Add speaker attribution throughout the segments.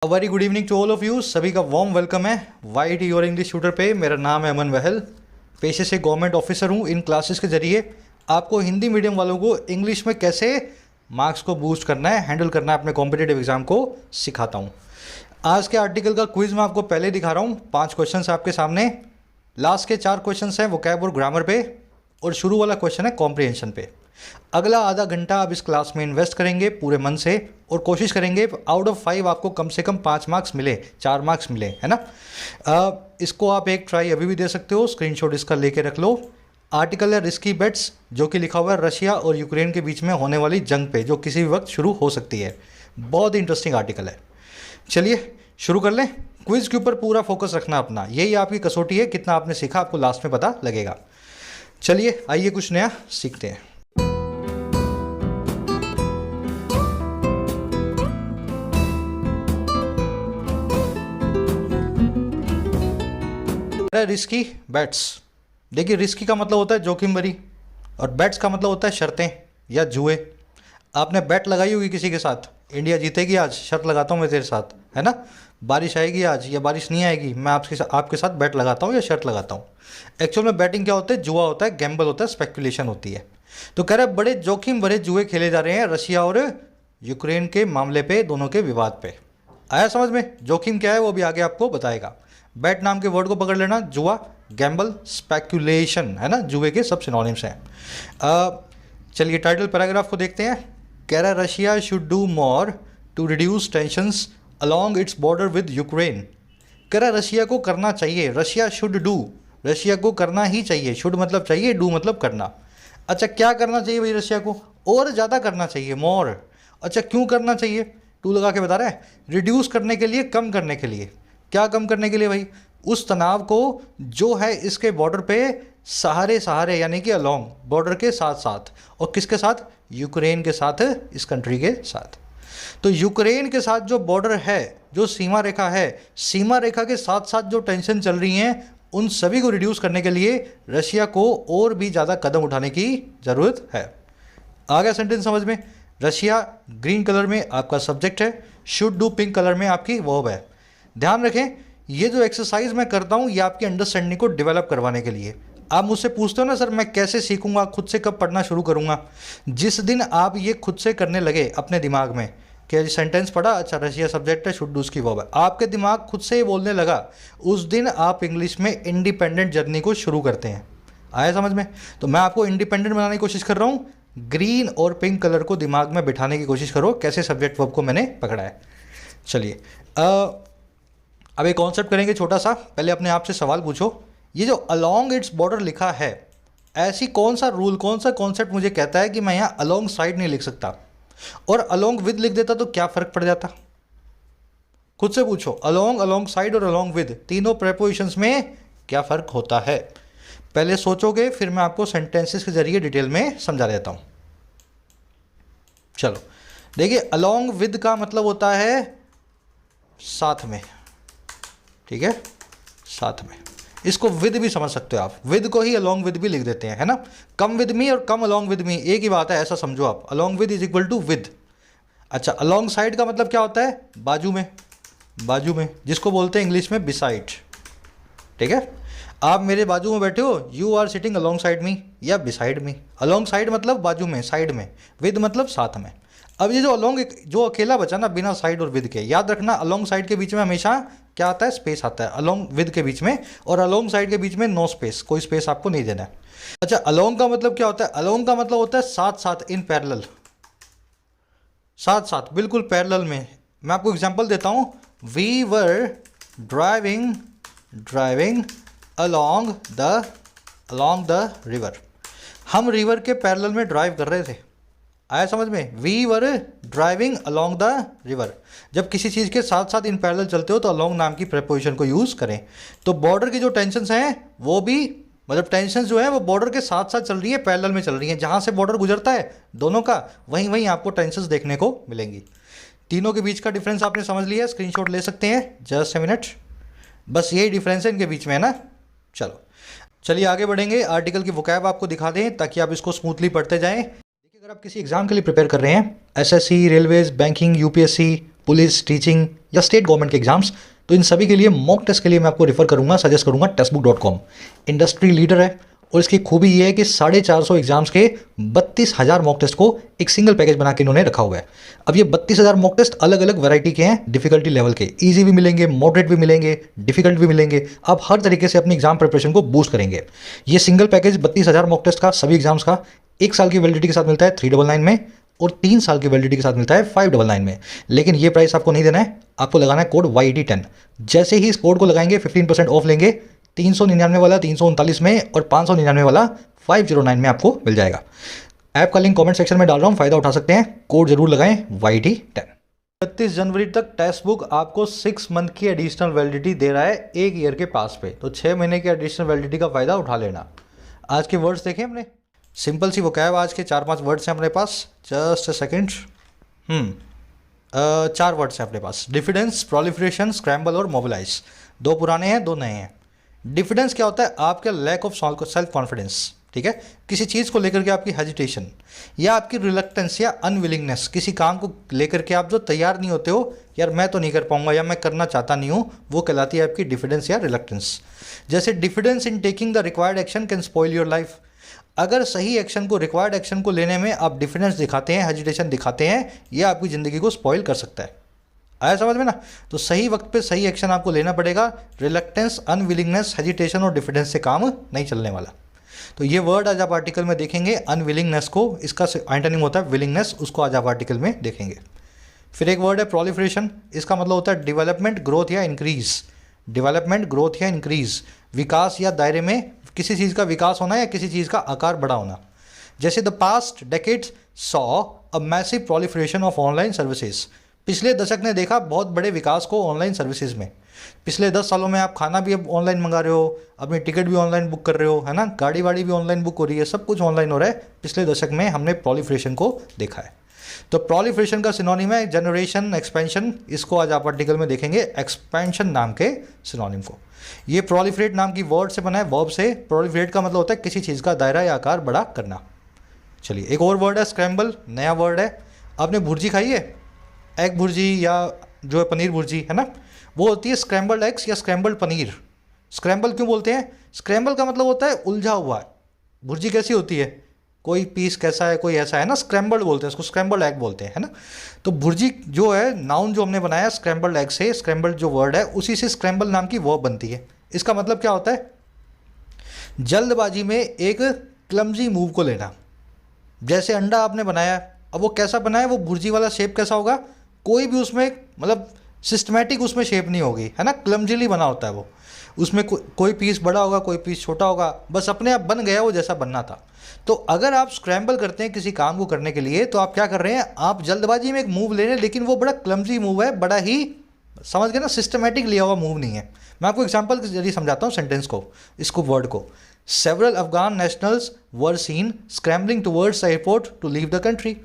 Speaker 1: Very good evening to all of you. सभी का warm welcome है वाईटी योर इंग्लिश ट्यूटर पे। मेरा नाम है अमन वहल, पेशे से गवर्नमेंट ऑफिसर हूँ। इन क्लासेस के जरिए आपको हिंदी मीडियम वालों को इंग्लिश में कैसे मार्क्स को बूस्ट करना है, हैंडल करना है अपने कॉम्पिटेटिव एग्जाम को सिखाता हूँ। आज के आर्टिकल का क्विज मैं आपको पहले दिखा रहा हूँ। 5 क्वेश्चन आपके सामने। लास्ट के 4 क्वेश्चन हैं वोकैब और ग्रामर पे, और शुरू वाला क्वेश्चन है कॉम्प्रिहेंशन पे। अगला आधा घंटा आप इस क्लास में इन्वेस्ट करेंगे पूरे मन से, और कोशिश करेंगे आउट ऑफ 5 आपको कम से कम 5 मार्क्स मिले, 4 मार्क्स मिले, है ना। इसको आप एक ट्राई अभी भी दे सकते हो, स्क्रीनशॉट इसका लेके रख लो। आर्टिकल है रिस्की बेट्स, जो कि लिखा हुआ है रशिया और यूक्रेन के बीच में होने वाली जंग पे, जो किसी भी वक्त शुरू हो सकती है। बहुत ही इंटरेस्टिंग आर्टिकल है। चलिए शुरू कर लें। क्विज के ऊपर पूरा फोकस रखना अपना, यही आपकी कसौटी है। कितना आपने सीखा आपको लास्ट में पता लगेगा। चलिए आइए कुछ नया सीखते हैं। Risky bats. देखिए, रिस्की का मतलब होता है जोखिम भरी, और बैट्स का मतलब होता है शर्तें या जुए। आपने बैट लगाई होगी किसी के साथ, इंडिया जीतेगी आज, शर्त लगाता हूँ मैं तेरे साथ, है ना। बारिश आएगी आज या बारिश नहीं आएगी, मैं आपके साथ बैट लगाता हूँ या शर्त लगाता हूँ। एक्चुअल में बैटिंग क्या होता है? जुआ होता है, गैम्बल होता है, स्पेकुलेशन होती है। तो कह रहा है बड़े जोखिम भरे जुए खेले जा रहे हैं रशिया और यूक्रेन के मामले पे, दोनों के विवाद पे। आया समझ में? जोखिम क्या है वो भी आगे आपको बताएगा। बैट नाम के वर्ड को पकड़ लेना, जुआ, गैम्बल, स्पेकुलेशन, है ना, जुए के सब सिनोनिम्स हैं। चलिए टाइटल पैराग्राफ को देखते हैं। कह रहा है Russia should do more to reduce tensions along its border with Ukraine. कह रहा है रशिया को करना चाहिए, रशिया शुड डू, रशिया को करना ही चाहिए। शुड मतलब चाहिए, डू मतलब करना। अच्छा, क्या करना चाहिए भाई रशिया को? और ज़्यादा करना चाहिए, मोर। अच्छा, क्यों करना चाहिए? टू लगा के बता रहा है, रिड्यूस करने के लिए, कम करने के लिए। क्या कम करने के लिए भाई? उस तनाव को जो है इसके बॉर्डर पे सहारे यानी कि अलोंग, बॉर्डर के साथ साथ। और किसके साथ? यूक्रेन के साथ, इस कंट्री के साथ। तो यूक्रेन के साथ जो बॉर्डर है, जो सीमा रेखा है, सीमा रेखा के साथ साथ जो टेंशन चल रही हैं, उन सभी को रिड्यूस करने के लिए रशिया को और भी ज़्यादा कदम उठाने की ज़रूरत है। आ गया सेंटेंस समझ में? रशिया ग्रीन कलर में आपका सब्जेक्ट है, शुड डू पिंक कलर में आपकी वर्ब है। ध्यान रखें, ये जो एक्सरसाइज मैं करता हूँ ये आपकी अंडरस्टैंडिंग को डेवलप करवाने के लिए। आप मुझसे पूछते हो ना सर मैं कैसे सीखूंगा, खुद से कब पढ़ना शुरू करूंगा? जिस दिन आप ये खुद से करने लगे अपने दिमाग में कि सेंटेंस पढ़ा, अच्छा रशिया सब्जेक्ट है, शुड डू उसकी वर्ब है, आपके दिमाग खुद से ही बोलने लगा, उस दिन आप इंग्लिश में इंडिपेंडेंट जर्नी को शुरू करते हैं। आया समझ में? तो मैं आपको इंडिपेंडेंट बनाने की कोशिश कर रहा हूँ। ग्रीन और पिंक कलर को दिमाग में बिठाने की कोशिश करो, कैसे सब्जेक्ट वर्ब को मैंने पकड़ा है। चलिए अब एक कॉन्सेप्ट करेंगे छोटा सा। पहले अपने आप से सवाल पूछो, ये जो अलोंग इट्स बॉर्डर लिखा है, ऐसी कौन सा रूल, कौन सा कॉन्सेप्ट मुझे कहता है कि मैं यहाँ अलोंग साइड नहीं लिख सकता, और अलोंग विद लिख देता तो क्या फ़र्क पड़ जाता? खुद से पूछो, अलोंग, अलोंग साइड और अलोंग विद, तीनों प्रेपोजिशंस में क्या फ़र्क होता है? पहले सोचोगे, फिर मैं आपको सेंटेंसेस के जरिए डिटेल में समझा देता हूँ। चलो देखिए, अलोंग विद का मतलब होता है साथ में, ठीक है, साथ में। इसको विद भी समझ सकते हो आप, विद को ही अलोंग विद भी लिख देते हैं, है ना। कम विद मी और कम अलोंग विद मी एक ही बात है, ऐसा समझो आप। Along with is equal to with. अच्छा, अलोंग साइड का मतलब क्या होता है? बाजू में, बाजू में, जिसको बोलते हैं इंग्लिश में बिसाइड, ठीक है। आप मेरे बाजू में बैठे हो, you are sitting alongside me या बिसाइड मी। अलोंग साइड मतलब बाजू में, साइड में, विद मतलब साथ में। अब ये जो अलोंग, जो अकेला बचा ना बिना साइड और विद के, याद रखना अलोंग साइड के बीच में हमेशा क्या आता है? स्पेस आता है। अलोंग विद के बीच में और अलोंग साइड के बीच में नो स्पेस, कोई स्पेस आपको नहीं देना है। अच्छा, अलोंग का मतलब क्या होता है? अलोंग का मतलब होता है साथ साथ, इन पैरेलल, साथ साथ, बिल्कुल पैरेलल में। मैं आपको एग्जांपल देता हूँ। We were driving along the river. हम रिवर के पैरेलल में ड्राइव कर रहे थे। आया समझ में? We were driving along the river. जब किसी चीज़ के साथ साथ इन पैरेलल चलते हो तो अलोंग नाम की प्रेपोजिशन को यूज़ करें। तो बॉर्डर की जो टेंशन्स हैं वो भी, मतलब टेंशन्स जो है वो बॉर्डर के साथ साथ चल रही है, पैरेलल में चल रही हैं। जहाँ से बॉर्डर गुजरता है दोनों का, वहीं वहीं आपको टेंशन्स देखने को मिलेंगी। तीनों के बीच का डिफरेंस आपने समझ लिया, स्क्रीनशॉट ले सकते हैं, जस्ट ए मिनट। बस यही डिफरेंस है इनके बीच में, है ना। चलो चलिए आगे बढ़ेंगे। आर्टिकल की वोकैब आपको दिखा दें ताकि आप इसको स्मूथली पढ़ते जाएं। देखिए, अगर आप किसी एग्जाम के लिए प्रिपेयर कर रहे हैं, SSC, railways, banking, UPSC, police, teaching या स्टेट गवर्नमेंट के एग्जाम्स, तो इन सभी के लिए मॉक टेस्ट के लिए मैं आपको रेफर करूंगा, सजेस्ट करूंगा टेस्टबुक.com। इंडस्ट्री लीडर है और इसकी खूबी ये है कि 450 एग्जाम्स के 32,000 मॉक टेस्ट को एक सिंगल पैकेज बना के इन्होंने रखा हुआ है। अब ये 32,000 मॉक टेस्ट अलग अलग वैरायटी के हैं, डिफिकल्टी लेवल के, ईजी भी मिलेंगे, मॉडरेट भी मिलेंगे, डिफिकल्ट भी मिलेंगे। आप हर तरीके से अपनी एग्जाम प्रिपरेशन को बूस्ट करेंगे। ये सिंगल पैकेज 32,000 मॉक टेस्ट का सभी एग्जाम्स का 1 साल की वैलिडिटी के साथ मिलता है 399 में, और 3 साल की वैलिडिटी के साथ मिलता है 599 में। लेकिन ये प्राइस आपको नहीं देना है, आपको लगाना है कोड YT10। जैसे ही इस कोड को लगाएंगे 15% ऑफ लेंगे। 399 वाला 339 में और 599 वाला 509 में आपको मिल जाएगा। ऐप का लिंक कमेंट सेक्शन में डाल रहा हूँ, फायदा उठा सकते हैं, कोड जरूर लगाएं YT10। 31 जनवरी तक टेक्स्ट बुक आपको 6 मंथ की एडिशनल वैलिडिटी दे रहा है 1 ईयर के पास पे, तो 6 महीने की एडिशनल वैलिडिटी का फायदा उठा लेना। आज के वर्ड्स देखें हमने, सिंपल सी वोकैब, आज के 4-5 वर्ड्स हैं अपने पास। जस्ट अ सेकेंड, 4 वर्ड्स हैं अपने पास। डिफिडेंस, प्रोलिफरेशन, स्क्रैम्बल और मोबिलाइज। 2 पुराने हैं, 2 नए हैं। डिफिडेंस क्या होता है? आपका लैक ऑफ सेल्फ कॉन्फिडेंस, ठीक है, किसी चीज़ को लेकर के आपकी हेजिटेशन या आपकी रिलक्टेंस या अनविलिंगनेस, किसी काम को लेकर के आप जो तैयार नहीं होते हो, यार मैं तो नहीं कर पाऊंगा या मैं करना चाहता नहीं हूँ, वो कहलाती है आपकी डिफिडेंस या रिलक्टेंस। जैसे diffidence in taking the required action can spoil your life. अगर सही एक्शन को, रिक्वायर्ड एक्शन को लेने में आप डिफिडेंस दिखाते हैं, हेजिटेशन दिखाते हैं, ये आपकी ज़िंदगी को स्पॉइल कर सकता है। आया समझ में ना? तो सही वक्त पे सही एक्शन आपको लेना पड़ेगा। रिलक्टेंस, अनविलिंगनेस, हेजिटेशन और डिफिडेंस से काम नहीं चलने वाला। तो ये वर्ड आज आप आर्टिकल में देखेंगे। अनविलिंगनेस को, इसका एंटोनिम होता है विलिंगनेस, उसको आज आप आर्टिकल में देखेंगे। फिर एक वर्ड है प्रोलिफरेशन। इसका मतलब होता है डेवलपमेंट, ग्रोथ या इंक्रीज। डेवलपमेंट, ग्रोथ या इंक्रीज, विकास या दायरे में किसी चीज़ का विकास होना या किसी चीज़ का आकार बड़ा होना। जैसे the past decades saw a massive proliferation of online services. पिछले दशक ने देखा बहुत बड़े विकास को ऑनलाइन सर्विसेज में। पिछले 10 सालों में आप खाना भी अब ऑनलाइन मंगा रहे हो, अपनी टिकट भी ऑनलाइन बुक कर रहे हो, है ना, गाड़ी वाड़ी भी ऑनलाइन बुक हो रही है, सब कुछ ऑनलाइन हो रहा है। पिछले दशक में हमने प्रोलिफरेशन को देखा है। तो प्रोलिफरेशन का सिनोनिम है जनरेशन, एक्सपेंशन। इसको आज आप आर्टिकल में देखेंगे, एक्सपेंशन नाम के सिनोनिम को। ये प्रोलिफरेट नाम की वर्ड से बना है, वर्ब से। प्रोलिफरेट का मतलब होता है किसी चीज़ का दायरा या आकार बड़ा करना। चलिए एक और वर्ड है स्क्रैम्बल, नया वर्ड है। आपने भुर्जी खाई है, एग भुर्जी या जो है पनीर भुर्जी, है ना, वो होती है स्क्रैम्बल्ड एग्स या स्क्रैम्बल्ड पनीर। स्क्रैम्बल क्यों बोलते हैं? स्क्रैम्बल का मतलब होता है उलझा हुआ। भुर्जी कैसी होती है, कोई पीस कैसा है, कोई ऐसा है ना, स्क्रैम्बल्ड बोलते हैं उसको, स्क्रैम्बल्ड एग बोलते हैं, है ना। तो भुर्जी जो है नाउन जो हमने बनाया स्क्रैम्बल्ड एग से, स्क्रैम्बल्ड जो वर्ड है उसी से स्क्रैम्बल नाम की वर्ब बनती है। इसका मतलब क्या होता है? जल्दबाजी में एक क्लमजी मूव को लेना। जैसे अंडा आपने बनाया, अब वो कैसा बनाया, वो भुर्जी वाला शेप कैसा होगा, कोई भी उसमें मतलब सिस्टमेटिक उसमें शेप नहीं होगी, है ना, क्लमजीली बना होता है वो। उसमें कोई पीस बड़ा होगा, कोई पीस छोटा होगा, बस अपने आप बन गया वो जैसा बनना था। तो अगर आप स्क्रैम्बल करते हैं किसी काम को करने के लिए, तो आप क्या कर रहे हैं, आप जल्दबाजी में एक मूव ले रहे हैं, लेकिन वो बड़ा क्लमजी मूव है, बड़ा ही, समझ गए ना, सिस्टमेटिक लिया हुआ मूव नहीं है। मैं आपको एग्जाम्पल के जरिए समझाता हूँ सेंटेंस को, इसको, वर्ड को। Several Afghan nationals were seen scrambling towards the airport to leave the country.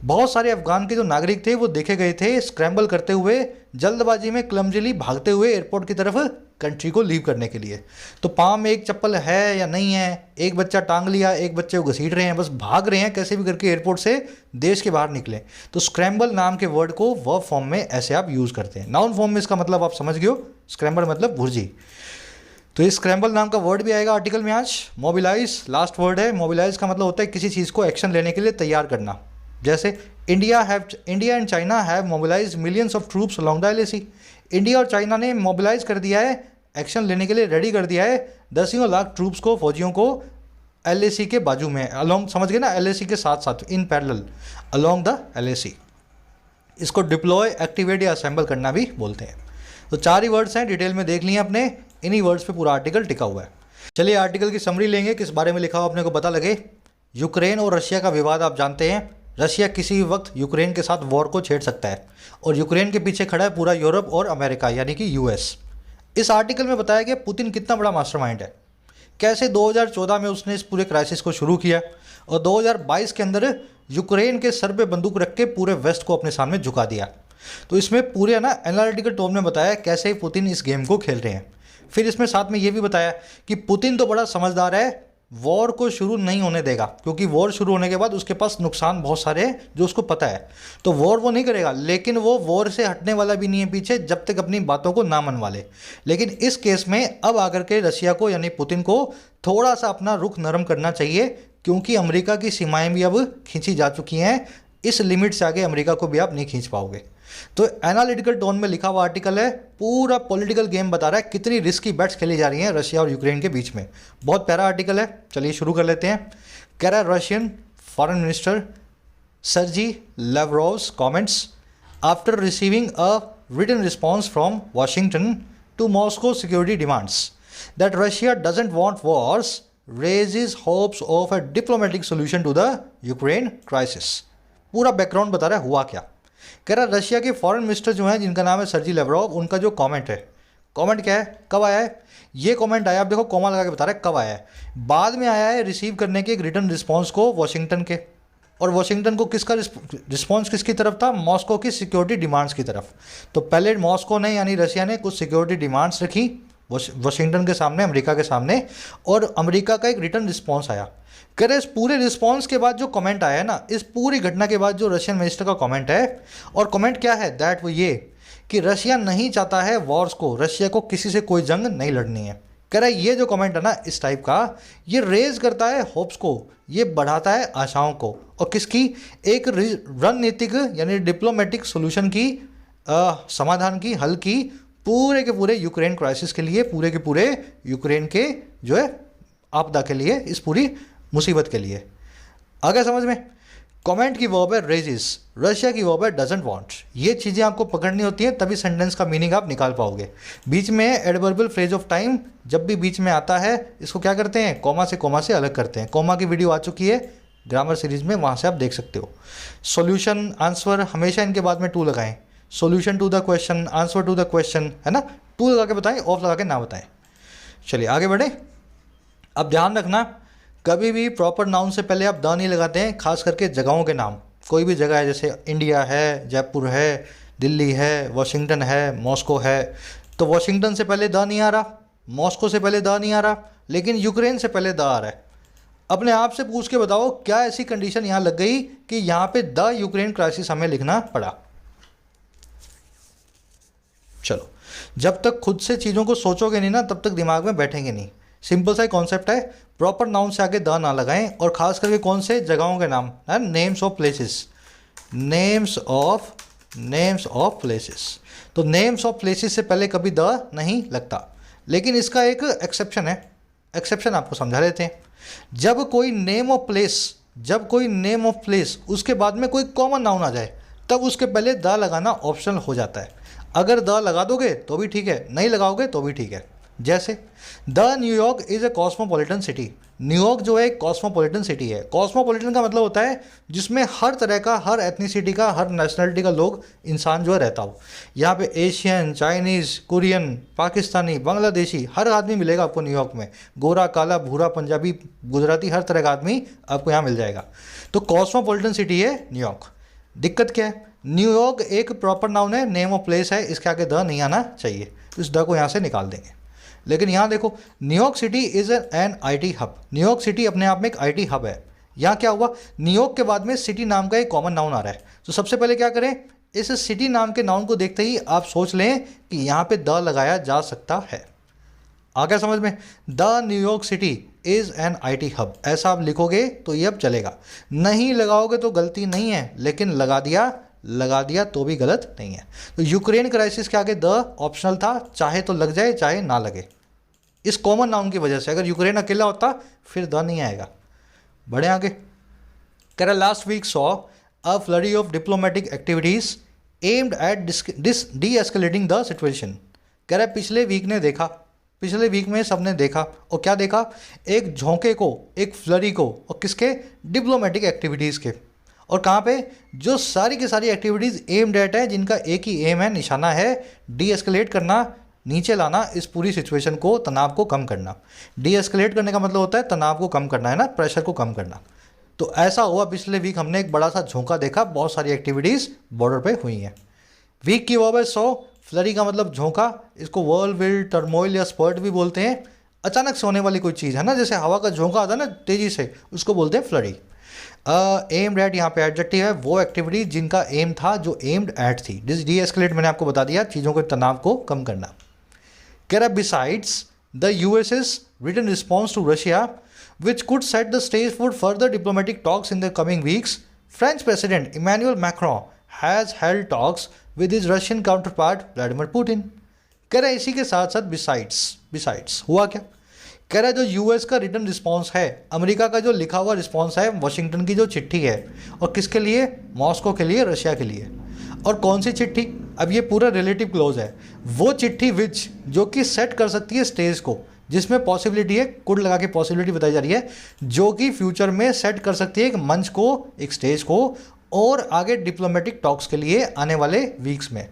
Speaker 1: बहुत सारे अफगान के जो नागरिक थे वो देखे गए थे स्क्रैम्बल करते हुए, जल्दबाजी में क्लमजीली भागते हुए एयरपोर्ट की तरफ कंट्री को लीव करने के लिए। तो पाँव में एक चप्पल है या नहीं है, एक बच्चा टांग लिया, एक बच्चे को घसीट रहे हैं, बस भाग रहे हैं कैसे भी करके एयरपोर्ट से देश के बाहर निकले। तो स्क्रैम्बल नाम के वर्ड को वर्ब फॉर्म में ऐसे आप यूज़ करते हैं। नाउन फॉर्म में इसका मतलब आप समझ गए हो, स्क्रैम्बल मतलब भुर्जी। तो इस स्क्रैम्बल नाम का वर्ड भी आएगा आर्टिकल में आज। मोबिलाइज लास्ट वर्ड है। मोबिलाइज का मतलब होता है किसी चीज़ को एक्शन लेने के लिए तैयार करना। जैसे India and China have mobilise millions of troops along the LAC। India और चाइना ने मोबिलाइज कर दिया है, एक्शन लेने के लिए रेडी कर दिया है 10 लाख ट्रूप्स को, फौजियों को LAC के बाजू में, अलोंग, समझ गए ना, LAC के साथ साथ, in parallel along the LAC। इसको डिप्लॉय, एक्टिवेट या असेंबल करना भी बोलते हैं। तो 4 ही वर्ड्स हैं, डिटेल में देख लिए आपने। इन्हीं वर्ड्स पे पूरा आर्टिकल टिका हुआ है। चलिए आर्टिकल की समरी लेंगे, किस बारे में लिखा हो अपने को पता लगे। यूक्रेन और रशिया का विवाद आप जानते हैं। रशिया किसी भी वक्त यूक्रेन के साथ वॉर को छेड़ सकता है, और यूक्रेन के पीछे खड़ा है पूरा यूरोप और अमेरिका, यानी कि US। इस आर्टिकल में बताया गया पुतिन कितना बड़ा मास्टरमाइंड है, कैसे 2014 में उसने इस पूरे क्राइसिस को शुरू किया, और 2022 के अंदर यूक्रेन के सर पे बंदूक रख के पूरे वेस्ट को अपने सामने झुका दिया। तो इसमें पूरे ना एनालिटिकल टोन में बताया कैसे पुतिन इस गेम को खेल रहे हैं। फिर इसमें साथ में ये भी बताया कि पुतिन तो बड़ा समझदार है, वॉर को शुरू नहीं होने देगा, क्योंकि वॉर शुरू होने के बाद उसके पास नुकसान बहुत सारे हैं जो उसको पता है, तो वॉर वो नहीं करेगा। लेकिन वो वॉर से हटने वाला भी नहीं है पीछे, जब तक अपनी बातों को ना मनवा ले। लेकिन इस केस में अब आकर के रशिया को यानी पुतिन को थोड़ा सा अपना रुख नरम करना चाहिए, क्योंकि अमेरिका की सीमाएं भी अब खींची जा चुकी हैं। इस लिमिट से आगे अमेरिका को भी आप नहीं खींच पाओगे। तो एनालिटिकल टोन में लिखा हुआ आर्टिकल है, पूरा पॉलिटिकल गेम बता रहा है कितनी रिस्की बेट्स खेली जा रही हैं रशिया और यूक्रेन के बीच में। बहुत प्यारा आर्टिकल है, चलिए शुरू कर लेते हैं। कह रहा है Russian foreign minister Sergei Lavrov's comments after receiving a written response from Washington to Moscow security demands that Russia doesn't want wars raises hopes of a diplomatic solution to the Ukraine crisis। पूरा background बता रहा है हुआ क्या। कह रहा Russia के foreign minister जो हैं जिनका नाम है सर्जी लेवरोव, उनका जो कमेंट है, कमेंट क्या है, कब आया है ये कमेंट आया, आप देखो कॉमा लगा के बता रहा है कब आया है, बाद में आया है रिसीव करने के एक रिटर्न रिस्पॉन्स को वाशिंगटन के। और वाशिंगटन को किसका रिस्पॉन्स किसकी तरफ था, मॉस्को की सिक्योरिटी डिमांड्स की तरफ। तो पहले मॉस्को ने यानी रशिया ने कुछ सिक्योरिटी डिमांड्स रखी वाशिंगटन के सामने, अमेरिका के सामने, और अमेरिका का एक रिटर्न रिस्पॉन्स आया। कह रहे इस पूरे रिस्पॉन्स के बाद जो कमेंट आया है ना, इस पूरी घटना के बाद जो रशियन मिनिस्टर का कमेंट है, और कमेंट क्या है, दैट वो ये कि रशिया नहीं चाहता है वॉर्स को, रशिया को किसी से कोई जंग नहीं लड़नी है। कह रहा है ये जो कमेंट है ना इस टाइप का, ये रेज करता है होप्स को, ये बढ़ाता है आशाओं को, और किसकी, एक रणनीतिक यानी डिप्लोमेटिक सोल्यूशन की, समाधान की, हल की, पूरे के पूरे यूक्रेन क्राइसिस के लिए, पूरे के पूरे यूक्रेन के जो है आपदा के लिए, इस पूरी मुसीबत के लिए। आगे समझ में, कमेंट की वर्ब है रेजिस, रशिया की वर्ब है डजंट वांट। ये चीज़ें आपको पकड़नी होती हैं, तभी सेंटेंस का मीनिंग आप निकाल पाओगे। बीच में एडवर्बियल फ्रेज ऑफ टाइम जब भी बीच में आता है, इसको क्या करते हैं, कॉमा से अलग करते हैं। कॉमा की वीडियो आ चुकी है ग्रामर सीरीज में, वहाँ से आप देख सकते हो। सॉल्यूशन, आंसर, हमेशा इनके बाद में टू लगाएं। Solution to the question, answer to the question, है ना, टू लगा के बताएं, ऑफ लगा के ना बताएं। चलिए आगे बढ़े। अब ध्यान रखना, कभी भी प्रॉपर नाउन से पहले आप द नहीं लगाते हैं, खास करके जगहों के नाम। कोई भी जगह है, जैसे इंडिया है, जयपुर है, दिल्ली है, वाशिंगटन है, मॉस्को है, तो वाशिंगटन से पहले द नहीं आ रहा, मॉस्को से पहले द नहीं आ रहा, लेकिन यूक्रेन से पहले द आ रहा है। अपने आप से पूछ के बताओ, क्या ऐसी कंडीशन यहाँ लग गई कि यहाँ पे द यूक्रेन क्राइसिस हमें लिखना पड़ा। चलो, जब तक खुद से चीज़ों को सोचोगे नहीं ना, तब तक दिमाग में बैठेंगे नहीं। सिंपल सा कॉन्सेप्ट है, प्रॉपर नाउन से आगे द ना लगाएं, और खास करके कौन से जगहों के नाम, है names of places, names of places. तो नेम्स ऑफ प्लेसेस से पहले कभी द नहीं लगता, लेकिन इसका एक एक्सेप्शन है, एक्सेप्शन आपको समझा देते हैं। जब कोई नेम ऑफ प्लेस उसके बाद में कोई कॉमन नाउन आ जाए, तब उसके पहले द लगाना ऑप्शनल हो जाता है। अगर द लगा दोगे तो भी ठीक है, नहीं लगाओगे तो भी ठीक है। जैसे the New York is a cosmopolitan city, New York जो है एक कॉस्मोपॉलिटन सिटी है। कॉस्मोपॉलिटन का मतलब होता है जिसमें हर तरह का, हर एथनिसिटी का, हर नेशनलिटी का लोग, इंसान जो है रहता हो। यहाँ पे Asian, Chinese, Korean, Pakistani, Bangladeshi, हर आदमी मिलेगा आपको न्यूयॉर्क में। गोरा, काला, भूरा, पंजाबी, गुजराती, हर तरह का आदमी आपको यहाँ मिल जाएगा। तो कॉस्मोपॉलिटन सिटी है न्यूयॉर्क। दिक्कत क्या है, न्यूयॉर्क एक प्रॉपर नाउन है, नेम ऑफ प्लेस है, इसके आगे द नहीं आना चाहिए, इस द को यहाँ से निकाल देंगे। लेकिन यहाँ देखो, New York city is an IT hub, New York city अपने आप में एक आईटी हब है। यहाँ क्या हुआ, न्यूयॉर्क के बाद में सिटी नाम का एक कॉमन नाउन आ रहा है। तो सबसे पहले क्या करें, इस सिटी नाम के नाउन को देखते ही आप सोच लें कि यहाँ पे द लगाया जा सकता है। आगे समझ में, the New York city is an IT hub, ऐसा आप लिखोगे तो ये अब चलेगा। नहीं लगाओगे तो गलती नहीं है, लेकिन लगा दिया तो भी गलत नहीं है। तो यूक्रेन क्राइसिस के आगे द ऑप्शनल था, चाहे तो लग जाए चाहे ना लगे, इस कॉमन नाउन की वजह से। अगर यूक्रेन अकेला होता फिर द नहीं आएगा। बढ़े आगे। कह रहा last week saw a flurry of diplomatic activities aimed at deescalating the situation. कह रहा पिछले वीक में सबने देखा, और क्या देखा, एक झोंके को, एक फ्लरी को, और किसके, डिप्लोमेटिक एक्टिविटीज़ के। और कहाँ पे, जो सारी की सारी एक्टिविटीज़ एम्ड एट है, जिनका एक ही एम है, निशाना है, डी एस्केलेट करना, नीचे लाना इस पूरी सिचुएशन को, तनाव को कम करना। डी एस्केलेट करने का मतलब होता है तनाव को कम करना, है ना, प्रेशर को कम करना। तो ऐसा हुआ, पिछले वीक हमने एक बड़ा सा झोंका देखा, बहुत सारी एक्टिविटीज़ बॉर्डर पे हुई हैं। वीक की वर्ब है सो, फ्लरी का मतलब झोंका, इसको वर्लविल, टर्मोइल या स्पर्ट भी बोलते हैं। अचानक से होने वाली कोई चीज़ है ना, जैसे हवा का झोंका आता है ना तेज़ी से, उसको बोलते हैं फ्लडी। एम्ड एट यहाँ पे एडजेक्टिव है, वो एक्टिविटी जिनका एम था, जो एम्ड एट थी। डी एस्केलेट मैंने आपको बता दिया, चीज़ों के तनाव को कम करना। कह रहा besides the US's written response to Russia which could set the stage for further diplomatic talks in the coming weeks, French President Emmanuel Macron has held talks with his Russian counterpart Vladimir Putin। कह रहा है इसी के साथ साथ besides हुआ क्या? कह रहा है जो यूएस का रिटर्न रिस्पॉन्स है, अमेरिका का जो लिखा हुआ रिस्पॉन्स है, वाशिंगटन की जो चिट्ठी है, और किसके लिए? मॉस्को के लिए, रशिया के लिए। और कौन सी चिट्ठी? अब ये पूरा रिलेटिव क्लोज है। वो चिट्ठी विच जो कि सेट कर सकती है स्टेज को, जिसमें पॉसिबिलिटी है, कुड लगा के पॉसिबिलिटी बताई जा रही है, जो कि फ्यूचर में सेट कर सकती है एक मंच को, एक स्टेज को, और आगे डिप्लोमेटिक टॉक्स के लिए आने वाले वीक्स में।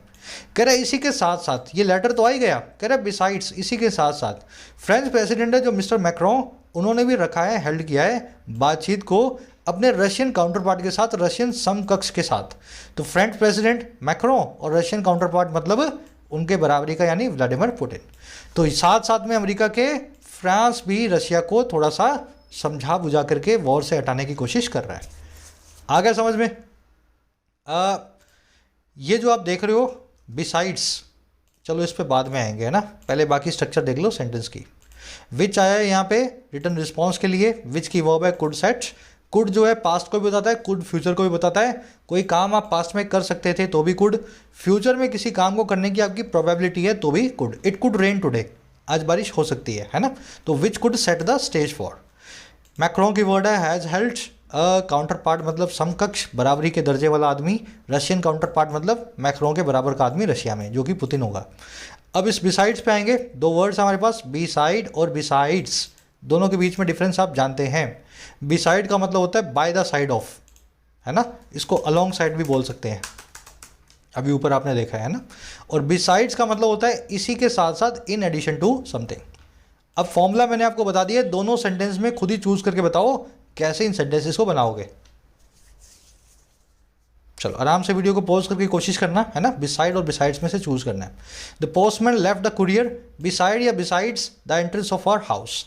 Speaker 1: कह रहा है इसी के साथ साथ, ये लेटर तो आ ही गया, कह रहा है बिसाइड्स, इसी के साथ साथ फ्रेंच प्रेसिडेंट है जो मिस्टर मैक्रोन, उन्होंने भी रखा है, हेल्ड किया है बातचीत को अपने रशियन काउंटर पार्ट के साथ, रशियन समकक्ष के साथ। तो फ्रेंच प्रेसिडेंट मैक्रोन और रशियन काउंटर पार्ट मतलब उनके बराबरी का, यानी व्लादिमीर पुतिन। तो साथ साथ में अमेरिका के फ्रांस भी रशिया को थोड़ा सा समझा बुझा करके वॉर से हटाने की कोशिश कर रहा है। आ गया समझ में? ये जो आप देख रहे हो बिसाइड्स, चलो इस पे बाद में आएंगे, है ना, पहले बाकी स्ट्रक्चर देख लो सेंटेंस की। विच आया है यहाँ पे रिटर्न रिस्पॉन्स के लिए, विच की वर्ब है कुड सेट। कुड जो है पास्ट को भी बताता है, कुड फ्यूचर को भी बताता है। कोई काम आप पास्ट में कर सकते थे तो भी कुड, फ्यूचर में किसी काम को करने की आपकी प्रोबेबिलिटी है तो भी could. It could rain today, आज बारिश हो सकती है ना। तो which could set the stage for. Macron की वर्ड है हैज़ हेल्ड, काउंटर पार्ट मतलब समकक्ष, बराबरी के दर्जे वाला आदमी। रशियन काउंटर पार्ट मतलब मैक्रोन के बराबर का आदमी रशिया में, जो कि पुतिन होगा। अब इस बिसाइड्स पे आएंगे। दो वर्ड्स हमारे पास, बिसाइड और बिसाइड्स, दोनों के बीच में डिफरेंस आप जानते हैं। बिसाइड का मतलब होता है बाय द साइड ऑफ, है ना, इसको अलोंग साइड भी बोल सकते हैं, अभी ऊपर आपने देखा है ना। और बिसाइड्स का मतलब होता है इसी के साथ साथ, इन एडिशन टू समथिंग। अब फॉर्मूला मैंने आपको बता दिया, दोनों सेंटेंस में खुद ही चूज करके बताओ कैसे इन सेंटेंसेस को बनाओगे। चलो आराम से वीडियो को पॉज करके कोशिश करना, है ना, बिसाइड और बिसाइड्स में से चूज करना है। The postman left the courier beside या besides the entrance of our house.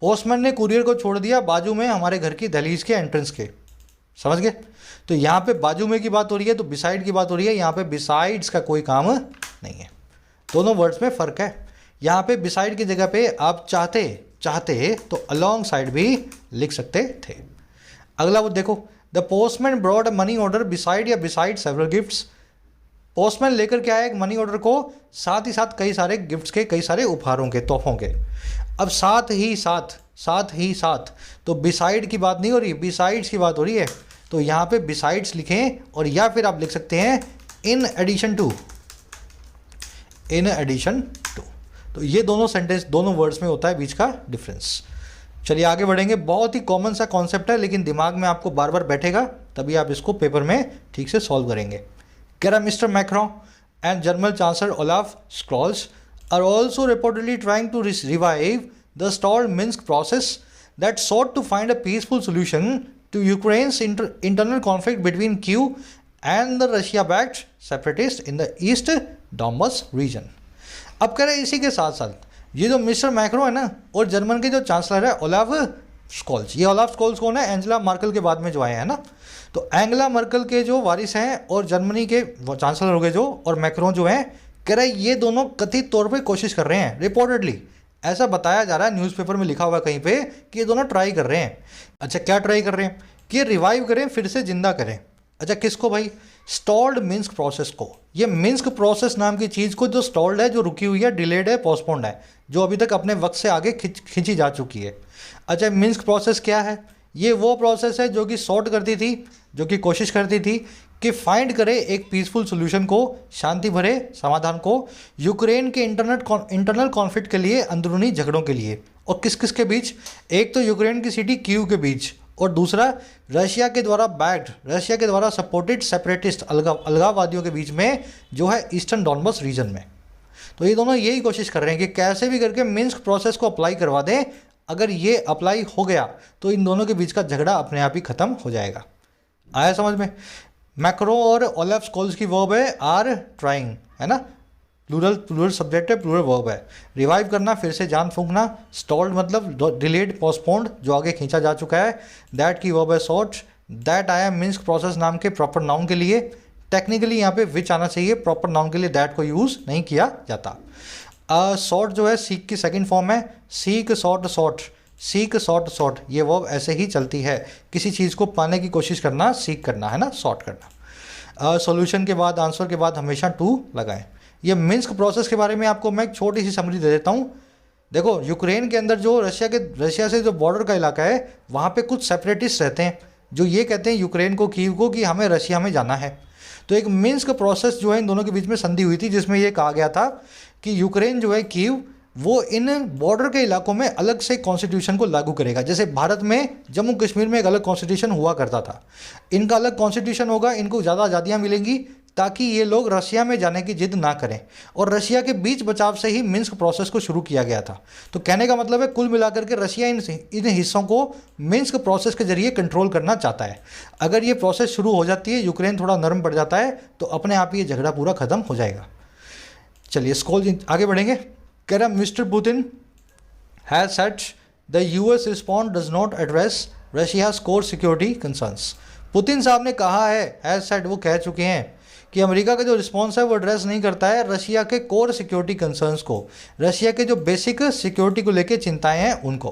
Speaker 1: Postman ने कुरियर को छोड़ दिया बाजू में हमारे घर की दहलीज के एंट्रेंस के, समझ गए? तो यहाँ पे बाजू में की बात हो रही है, तो बिसाइड की बात हो रही है, यहाँ पे बिसाइड्स का कोई काम नहीं है। दोनों वर्ड्स में फ़र्क है। यहाँ पे बिसाइड की जगह पे आप चाहते तो अलोंग साइड भी लिख सकते थे। अगला वो देखो, the postman broad a money order beside या बिसाइड सेवरल गिफ्ट्स। पोस्टमैन लेकर के आया एक मनी ऑर्डर को, साथ ही साथ कई सारे गिफ्ट्स के, कई सारे उपहारों के, तोहफों के। अब साथ ही साथ तो बिसाइड की बात नहीं हो रही, बिसाइड्स की बात हो रही है। तो यहाँ पे बिसाइड्स लिखें, और या फिर आप लिख सकते हैं इन एडिशन टू। तो ये दोनों सेंटेंस, दोनों वर्ड्स में होता है बीच का डिफरेंस। चलिए आगे बढ़ेंगे। बहुत ही कॉमन सा कॉन्सेप्ट है, लेकिन दिमाग में आपको बार बार बैठेगा, तभी आप इसको पेपर में ठीक से सॉल्व करेंगे। कह रहा mister Macron and German chancellor Olaf Scrolls are also reportedly trying to revive the stalled Minsk process that sought to find a peaceful solution to Ukraine's internal conflict between Kyiv and the Russia-backed separatists in the East Donbas region। अब कह रहे हैं इसी के साथ साथ ये जो मिस्टर मैक्रो है ना, और जर्मन के जो चांसलर है ओलाफ स्कॉल्स। ये ओलाफ स्कॉल्स कौन है? एंजेला मर्केल के बाद में जो आए हैं ना। तो एंजेला मर्केल के जो वारिस हैं और जर्मनी के चांसलर हो गए जो, और मैक्रोन जो हैं, कह रहा है ये दोनों कथित तौर पे कोशिश कर रहे हैं, रिपोर्टेडली ऐसा बताया जा रहा है, न्यूज़पेपर में लिखा हुआ है कहीं पे कि ये दोनों ट्राई कर रहे हैं। अच्छा क्या ट्राई कर रहे हैं? कि रिवाइव करें, फिर से जिंदा करें। अच्छा किसको भाई? स्टॉल्ड मिन्स्क प्रोसेस को। ये मिन्स्क प्रोसेस नाम की चीज़ को, जो स्टॉल्ड है, जो रुकी हुई है, डिलेड है, पोस्टपोन्ड है, जो अभी तक अपने वक्त से आगे खींची जा चुकी है। अच्छा मिन्स्क प्रोसेस क्या है? ये वो प्रोसेस है जो कि सॉर्ट करती थी, जो कि कोशिश करती थी कि फाइंड करे एक पीसफुल सोल्यूशन को, शांति भरे समाधान को, यूक्रेन के इंटरनल कॉन्फ्लिक्ट के लिए, अंदरूनी झगड़ों के लिए। और किस किस के बीच? एक तो यूक्रेन की सिटी कीव के बीच, और दूसरा रशिया के द्वारा बैक्ड, रशिया के द्वारा सपोर्टेड सेपरेटिस्ट अलगाववादियों के बीच में, जो है ईस्टर्न डॉनबस रीजन में। तो ये दोनों यही कोशिश कर रहे हैं कि कैसे भी करके मिन्स्क प्रोसेस को अप्लाई करवा दें। अगर ये अप्लाई हो गया तो इन दोनों के बीच का झगड़ा अपने आप ही खत्म हो जाएगा। आया समझ में? मैक्रो और ओलाफ स्कॉल्स की वर्ब है आर ट्राइंग, है ना। प्लूरल प्लूरल सब्जेक्ट है, प्लूरल वर्ब है। रिवाइव करना, फिर से जान फूंकना। स्टॉल्ड मतलब डिलेड, पोस्टपोन्ड, जो आगे खींचा जा चुका है। दैट की वर्ब है सॉर्ट। दैट आया मीन्स प्रोसेस नाम के प्रॉपर नाउन के लिए। टेक्निकली यहाँ पे विच आना चाहिए, प्रॉपर नाउन के लिए दैट को यूज़ नहीं किया जाता। सॉर्ट जो है सीक की सेकंड फॉर्म है। Seek sort sort, seek sort sort, ये वर्ब ऐसे ही चलती है। किसी चीज़ को पाने की कोशिश करना, सीक करना है ना, सॉर्ट करना। सॉल्यूशन के बाद, आंसर के बाद हमेशा टू लगाएं। ये मिन्स्क प्रोसेस के बारे में आपको मैं एक छोटी सी समरी दे देता हूँ। देखो, यूक्रेन के अंदर जो रशिया से जो बॉर्डर का इलाका है, वहाँ पे कुछ सेपरेटिस्ट रहते हैं जो ये कहते हैं यूक्रेन को, कीव को, कि हमें रशिया में जाना है। तो एक मिन्स्क प्रोसेस जो है इन दोनों के बीच में संधि हुई थी, जिसमें ये कहा गया था कि यूक्रेन जो है, कीव, वो इन बॉर्डर के इलाकों में अलग से कॉन्स्टिट्यूशन को लागू करेगा। जैसे भारत में जम्मू कश्मीर में एक अलग कॉन्स्टिट्यूशन हुआ करता था, इनका अलग कॉन्स्टिट्यूशन होगा, इनको ज़्यादा आज़ादियाँ मिलेंगी ताकि ये लोग रशिया में जाने की जिद ना करें। और रशिया के बीच बचाव से ही मिन्स्क प्रोसेस को शुरू किया गया था। तो कहने का मतलब है, कुल मिलाकर के रशिया इन हिस्सों को मिन्स्क प्रोसेस के जरिए कंट्रोल करना चाहता है। अगर ये प्रोसेस शुरू हो जाती है, यूक्रेन थोड़ा नरम पड़ जाता है, तो अपने आप ही ये झगड़ा पूरा खत्म हो जाएगा। चलिए स्कॉल आगे बढ़ेंगे। कह रहा mister Putin has said the US response does not address Russia's core security concerns. Putin साहब ने कहा है, हैज सेड, वो कह चुके हैं कि अमेरिका का जो रिस्पॉन्स है वो एड्रेस नहीं करता है रशिया के कोर सिक्योरिटी कंसर्न्स को, रशिया के जो बेसिक सिक्योरिटी को लेकर चिंताएं हैं उनको।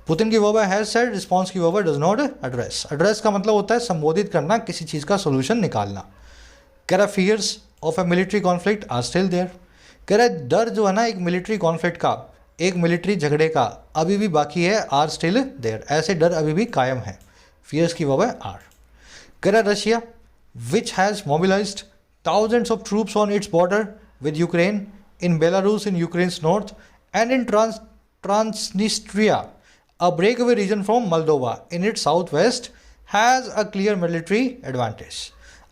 Speaker 1: पुतिन की वर्ब है हैज सेड, रिस्पॉन्स की वर्ब है डज नॉट एड्रेस। एड्रेस का मतलब होता है संबोधित करना, किसी चीज़ का सोल्यूशन निकालना। कह रहा fears of a military conflict are still there. कह रहा डर जो है ना एक मिलिट्री कॉन्फ्लिक्ट का, एक मिलिट्री झगड़े का, अभी भी बाकी है। आर स्टिल देयर, ऐसे डर अभी भी कायम है। फियर्स की वर्ब है आर। कह रहा Russia which has mobilized thousands of troops on its border with Ukraine, in Belarus, in Ukraine's north, and in Transnistria, a breakaway region from Moldova, in its southwest, has a clear military advantage.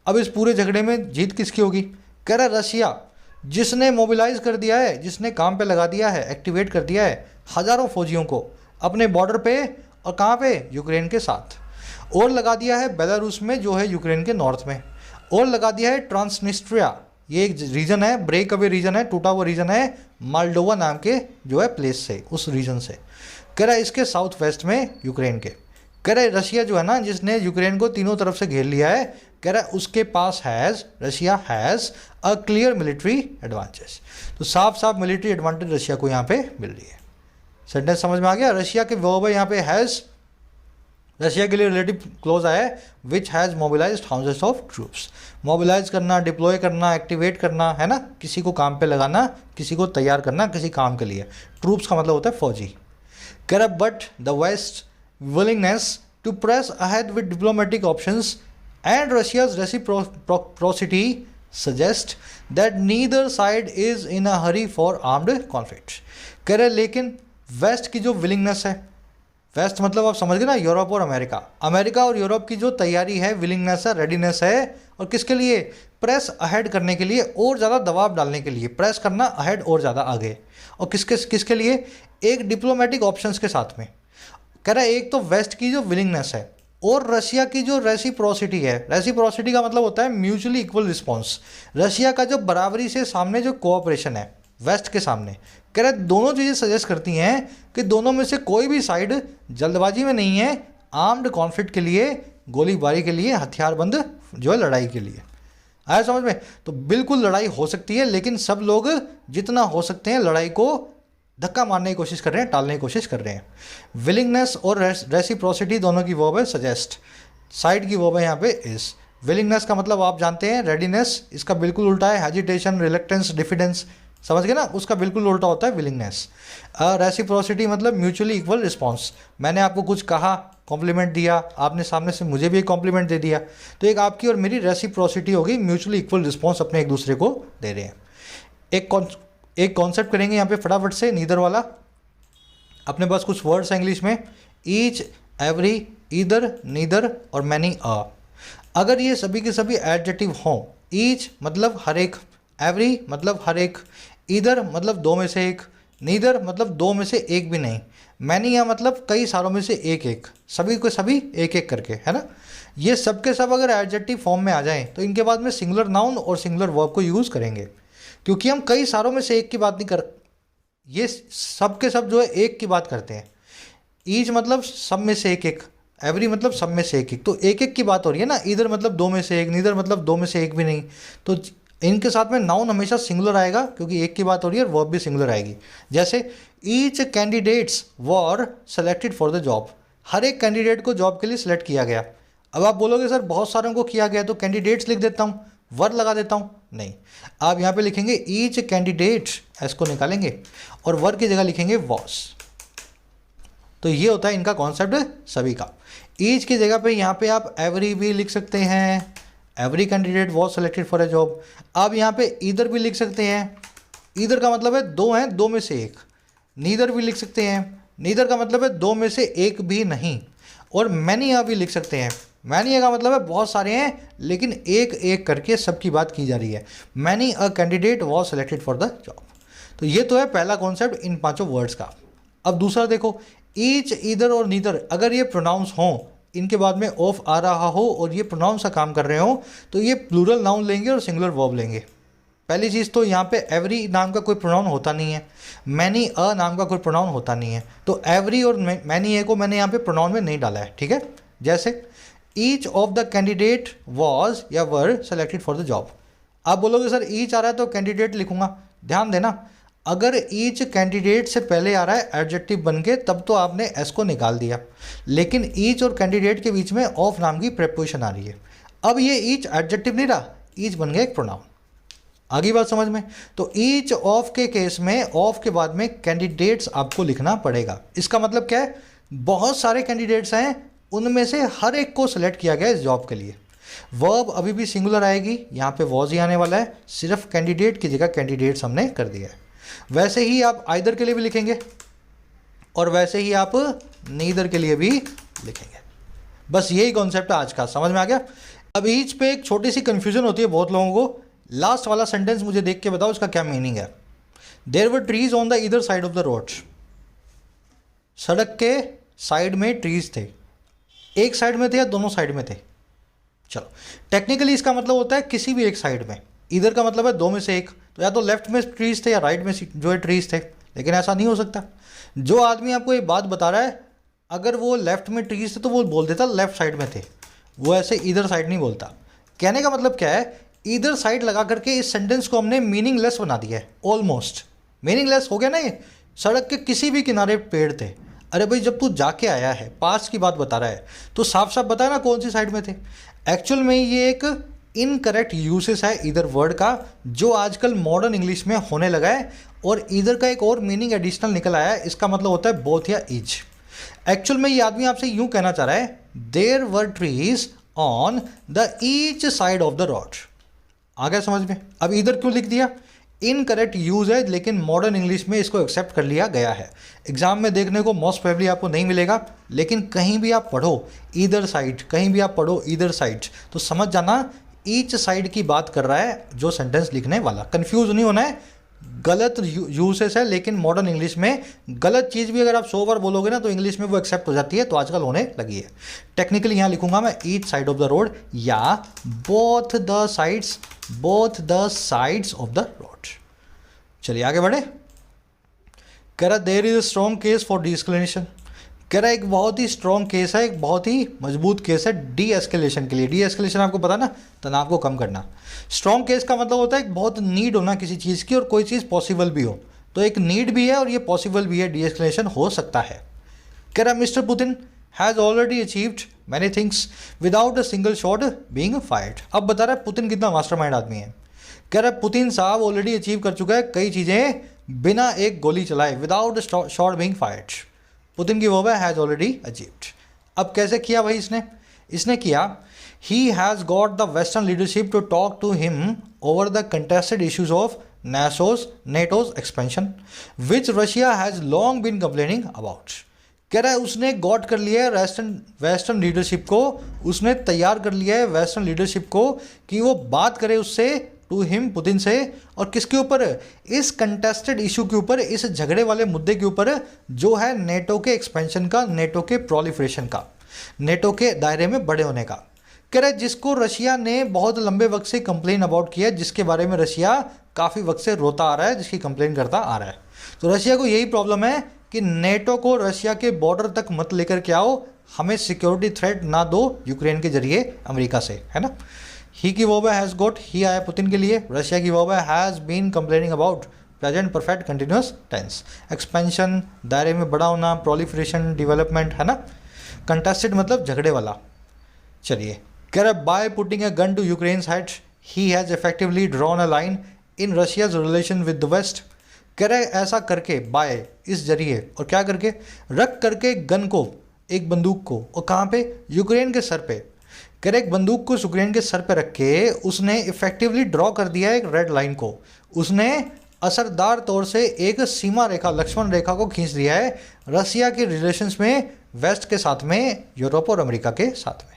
Speaker 1: अब इस पूरे झगड़े में जीत किसकी होगी? कह रहा Russia, जिसने मोबिलाइज कर दिया है, जिसने काम पे लगा दिया है, एक्टिवेट कर दिया है हज़ारों फौजियों को अपने बॉर्डर पे, और कहाँ पे? यूक्रेन के साथ। और लगा दिया है बेलारूस में जो है यूक्रेन के नॉर्थ में, और लगा दिया है ट्रांसनिस्ट्रिया, ये एक रीजन है, ब्रेक अवे रीजन है, टूटा हुआ रीजन है, माल्डोवा नाम के जो है प्लेस से, उस रीजन से। कह रहा है इसके साउथ वेस्ट में यूक्रेन के। कह रहा है रशिया जो है ना, जिसने यूक्रेन को तीनों तरफ से घेर लिया है, कह रहा है उसके पास Russia has a clear military advantage. तो साफ साफ मिलिट्री एडवांटेज रशिया को यहाँ पे मिल रही है। सेंटेंस समझ में आ गया? रशिया के वर्ब है यहाँ पे हैज़, रशिया के लिए रिलेटिव क्लोज आया है, which has mobilised thousands of troops. Mobilise करना, डिप्लॉय करना, एक्टिवेट करना, है ना, किसी को काम पे लगाना, किसी को तैयार करना किसी काम के लिए। ट्रूप्स का मतलब होता है फौजी। कह रहा but the West willingness to press ahead with diplomatic options and Russia's reciprocity suggest that neither side is in a hurry for armed conflict. कह रहे लेकिन वेस्ट की जो विलिंगनेस है, वेस्ट मतलब आप समझ गए ना, यूरोप और अमेरिका, अमेरिका और यूरोप की जो तैयारी है, विलिंगनेस है, रेडीनेस है, और किसके लिए? प्रेस अहेड करने के लिए, और ज़्यादा दबाव डालने के लिए, प्रेस करना अहेड और ज़्यादा आगे। और किसके लिए? एक डिप्लोमेटिक ऑप्शंस के साथ में। कह रहा है एक तो वेस्ट की जो विलिंगनेस है, और रशिया की जो रेसिप्रोसिटी है। रेसिप्रोसिटी का मतलब होता है म्यूचुअली इक्वल रिस्पॉन्स। रशिया का जो बराबरी से सामने जो कोऑपरेशन है वेस्ट के सामने, कह रहे दोनों चीज़ें सजेस्ट करती हैं कि दोनों में से कोई भी साइड जल्दबाजी में नहीं है आर्म्ड कॉन्फ्लिक्ट के लिए, गोलीबारी के लिए, हथियारबंद जो है लड़ाई के लिए। आया समझ में? तो बिल्कुल लड़ाई हो सकती है, लेकिन सब लोग जितना हो सकते हैं लड़ाई को धक्का मारने की कोशिश कर रहे हैं, टालने की कोशिश कर रहे हैं। विलिंगनेस और रेसिप्रोसिटी दोनों की वर्ब है सजेस्ट, साइड की वर्ब है यहाँ पे इज। विलिंगनेस का मतलब आप जानते हैं रेडीनेस, इसका बिल्कुल उल्टा है हेजिटेशन, रिलक्टेंस, डिफिडेंस, समझ गए ना, उसका बिल्कुल उल्टा होता है विलिंगनेस। रेसिप्रोसिटी मतलब म्यूचुअली इक्वल रिस्पॉन्स। मैंने आपको कुछ कहा, कॉम्प्लीमेंट दिया, आपने सामने से मुझे भी एक कॉम्प्लीमेंट दे दिया, तो एक आपकी और मेरी रेसिप्रोसिटी होगी, म्यूचुअली इक्वल रिस्पॉन्स अपने एक दूसरे को दे रहे हैं। एक कॉन्सेप्ट करेंगे यहाँ पे फटाफट से, नीदर वाला। अपने पास कुछ वर्ड्स हैं इंग्लिश में, ईच, एवरी, ईदर, नीदर और मैनी अ। अगर ये सभी के सभी एडजेक्टिव हों, ईच मतलब हर एक, एवरी मतलब हर एक, ईदर मतलब दो में से एक, नीदर मतलब दो में से एक भी नहीं, मैनी या मतलब कई सारों में से एक एक, सभी को सभी एक एक करके, है ना। ये सब के सब अगर एडजेक्टिव फॉर्म में आ जाएं तो इनके बाद में सिंगुलर नाउन और सिंगुलर वर्ब को यूज़ करेंगे। क्योंकि हम कई सारों में से एक की बात नहीं कर, ये सब के सब जो है एक की बात करते हैं। ईच मतलब सब में से एक एक, एवरी मतलब सब में से एक एक, तो एक एक की बात हो रही है ना। इधर मतलब दो में से एक, नीदर मतलब दो में से एक भी नहीं। तो इनके साथ में नाउन हमेशा सिंगुलर आएगा क्योंकि एक की बात हो रही है, और वर्ब भी सिंगुलर आएगी। जैसे each candidates were selected for the job, हर एक कैंडिडेट को जॉब के लिए सिलेक्ट किया गया। अब आप बोलोगे सर बहुत सारों को किया गया, तो कैंडिडेट्स लिख देता हूँ, वर लगा देता हूँ, नहीं। आप यहाँ पे लिखेंगे ईच कैंडिडेट, एस को निकालेंगे और वर की जगह लिखेंगे वॉस। तो ये होता है इनका कॉन्सेप्ट सभी का। ईच की जगह पे यहाँ पे आप एवरी भी लिख सकते हैं, every candidate was selected for a job. आप यहाँ पे ईदर भी लिख सकते हैं, ईदर का मतलब है दो हैं, दो में से एक। नीदर भी लिख सकते हैं, नीदर का मतलब है दो में से एक भी नहीं। और मैनी भी लिख सकते हैं, मैनी का मतलब है बहुत सारे हैं लेकिन एक एक करके सबकी बात की जा रही है। Many a candidate was selected for the job. तो ये तो है पहला कॉन्सेप्ट इन पांचों वर्ड्स का। अब दूसरा देखो, ईच, ईदर और नीदर अगर ये प्रोनाउंस हों, इनके बाद में ऑफ आ रहा हो और ये प्रोनाउंस का काम कर रहे हो, तो ये प्लूरल नाउन लेंगे और सिंगुलर वर्ब लेंगे। पहली चीज़ तो यहाँ पे एवरी नाम का कोई प्रोनाउन होता नहीं है, मैनी अ नाम का कोई प्रोनाउन होता नहीं है, तो एवरी और मैनी ए को मैंने यहाँ पे प्रोनाउन में नहीं डाला है, ठीक है। जैसे each of the candidate was या वर सेलेक्टेड फॉर द जॉब। आप बोलोगे सर ईच आ रहा है तो कैंडिडेट लिखूंगा, ध्यान देना अगर ईच कैंडिडेट से पहले आ रहा है एडजेक्टिव बन के, तब तो आपने एस को निकाल दिया, लेकिन ईच और कैंडिडेट के बीच में ऑफ नाम की प्रेपोजिशन आ रही है। अब ये ईच एडजेक्टिव नहीं रहा, ईच बन गया एक प्रोनाउन। आगे बात समझ में? तो ईच ऑफ के केस में ऑफ के बाद में कैंडिडेट्स आपको लिखना पड़ेगा। इसका मतलब क्या है, बहुत सारे कैंडिडेट्स हैं, उनमें से हर एक को सिलेक्ट किया गया इस जॉब के लिए। वर्ब अभी भी सिंगुलर आएगी, यहाँ पे वॉज ही आने वाला है, सिर्फ कैंडिडेट की जगह कैंडिडेट्स हमने कर दिया है। वैसे ही आप आइदर के लिए भी लिखेंगे और वैसे ही आप नीदर के लिए भी लिखेंगे। बस यही कॉन्सेप्ट है आज का, समझ में आ गया? अब ईच पे एक छोटी सी कंफ्यूजन होती है बहुत लोगों को। लास्ट वाला सेंटेंस मुझे देख के बताओ इसका क्या मीनिंग है। There were trees on the either side of the road, सड़क के साइड में ट्रीज थे, एक साइड में थे या दोनों साइड में थे? चलो, टेक्निकली इसका मतलब होता है किसी भी एक साइड में। इधर का मतलब है दो में से एक, तो या तो लेफ्ट में ट्रीज थे या राइट में जो है ट्रीज थे, लेकिन ऐसा नहीं हो सकता। जो आदमी आपको ये बात बता रहा है, अगर वो लेफ्ट में ट्रीज थे तो वो बोल देता लेफ्ट साइड में थे, वो ऐसे इधर साइड नहीं बोलता। कहने का मतलब क्या है, इधर साइड लगा करके इस सेंटेंस को हमने मीनिंगलेस बना दिया है, ऑलमोस्ट मीनिंगलेस हो गया ना ये। सड़क के किसी भी किनारे पेड़ थे, अरे भाई जब तू जाके आया है, पास की बात बता रहा है, तो साफ साफ बताया ना कौन सी साइड में थे। एक्चुअल में ये एक इनकरेक्ट यूसेस है इधर वर्ड का, जो आजकल मॉडर्न इंग्लिश में होने लगा है, और इधर का एक और मीनिंग एडिशनल निकल आया है, इसका मतलब होता है बोथ या ईच। एक्चुअल में ये आदमी आपसे यूं कहना चाह रहा है, there were trees on the each side of the road. आ गया समझ में? अब इधर क्यों लिख दिया? इनकरेक्ट यूज है, लेकिन मॉडर्न इंग्लिश में इसको एक्सेप्ट कर लिया गया है। एग्जाम में देखने को मोस्ट प्रोबेबली आपको नहीं मिलेगा, लेकिन कहीं भी आप पढ़ो ईदर साइड, कहीं भी आप पढ़ो ईदर साइड, तो समझ जाना ईच साइड की बात कर रहा है जो सेंटेंस लिखने वाला। कंफ्यूज नहीं होना है, गलत यूसेस है, लेकिन मॉडर्न इंग्लिश में गलत चीज़ भी अगर आप 100 बार बोलोगे ना तो इंग्लिश में वो एक्सेप्ट हो जाती है, तो आजकल होने लगी है। टेक्निकली यहाँ लिखूंगा मैं each side of the road या both the sides of the road. चलिए आगे बढ़े। कह रहा there is a strong case for deescalation. कह रहा एक बहुत ही स्ट्रॉन्ग केस है, एक बहुत ही मजबूत केस है डी एस्केलेशन के लिए। डी एस्केलेशन आपको पता ना, तनाव को कम करना। स्ट्रॉन्ग केस का मतलब होता है एक बहुत नीड होना किसी चीज़ की और कोई चीज़ पॉसिबल भी हो, तो एक नीड भी है और ये पॉसिबल भी है, डी एस्केलेशन हो सकता है। कह रहा mister Putin has already achieved many things without a single shot being fired. अब बता रहा है पुतिन कितना मास्टरमाइंड आदमी है। कह रहा है पुतिन साहब ऑलरेडी अचीव कर चुका है कई चीज़ें बिना एक गोली चलाए, without shot being fired. Putin की वर्ब है हैज़ ऑलरेडी अचीव्ड। अब कैसे किया भाई इसने किया, he has got the Western leadership to talk to him over the contested issues of NATO's expansion which Russia has long been complaining about. कह रहा है उसने गॉट कर लिया है वेस्टर्न लीडरशिप को, उसने तैयार कर लिया है वेस्टर्न लीडरशिप को कि वो बात करे उससे, टू हिम पुतिन से, और किसके ऊपर? इस कंटेस्टेड इशू के ऊपर, इस झगड़े वाले मुद्दे के ऊपर जो है नेटो के एक्सपेंशन का, नेटो के प्रोलिफरेशन का, नेटो के दायरे में बड़े होने का। कह रहे जिसको रशिया ने बहुत लंबे वक्त से कंप्लेन अबाउट किया, जिसके बारे में रशिया काफ़ी वक्त से रोता आ रहा है, जिसकी कंप्लेन करता आ रहा है। तो रशिया को यही प्रॉब्लम है कि नेटो को रशिया के बॉर्डर तक मत लेकर के आओ, हमें सिक्योरिटी थ्रेट ना दो यूक्रेन के जरिए अमेरिका से, है ना। ही की वॉबा हैज़ गोट, ही आया पुतिन के लिए, रशिया की वॉबा has been complaining about present perfect continuous tense, expansion, दायरे में बड़ा होना, प्रोलिफरेशन, डेवलपमेंट, है ना। कंटेस्टेड मतलब झगड़े वाला। चलिए, कह रहा by putting a gun to Ukraine's head he has effectively drawn a line in Russia's relation with the West. कह रहे ऐसा करके, बाय इस जरिए, और क्या करके, रख करके गन को, एक बंदूक को, और कहाँ पे, यूक्रेन के सर पे। कह रहे एक बंदूक को यूक्रेन के सर पे रख के उसने इफेक्टिवली ड्रॉ कर दिया एक रेड लाइन को, उसने असरदार तौर से एक सीमा रेखा, लक्ष्मण रेखा को खींच दिया है रसिया के रिलेशंस में वेस्ट के साथ में, यूरोप और अमेरिका के साथ में।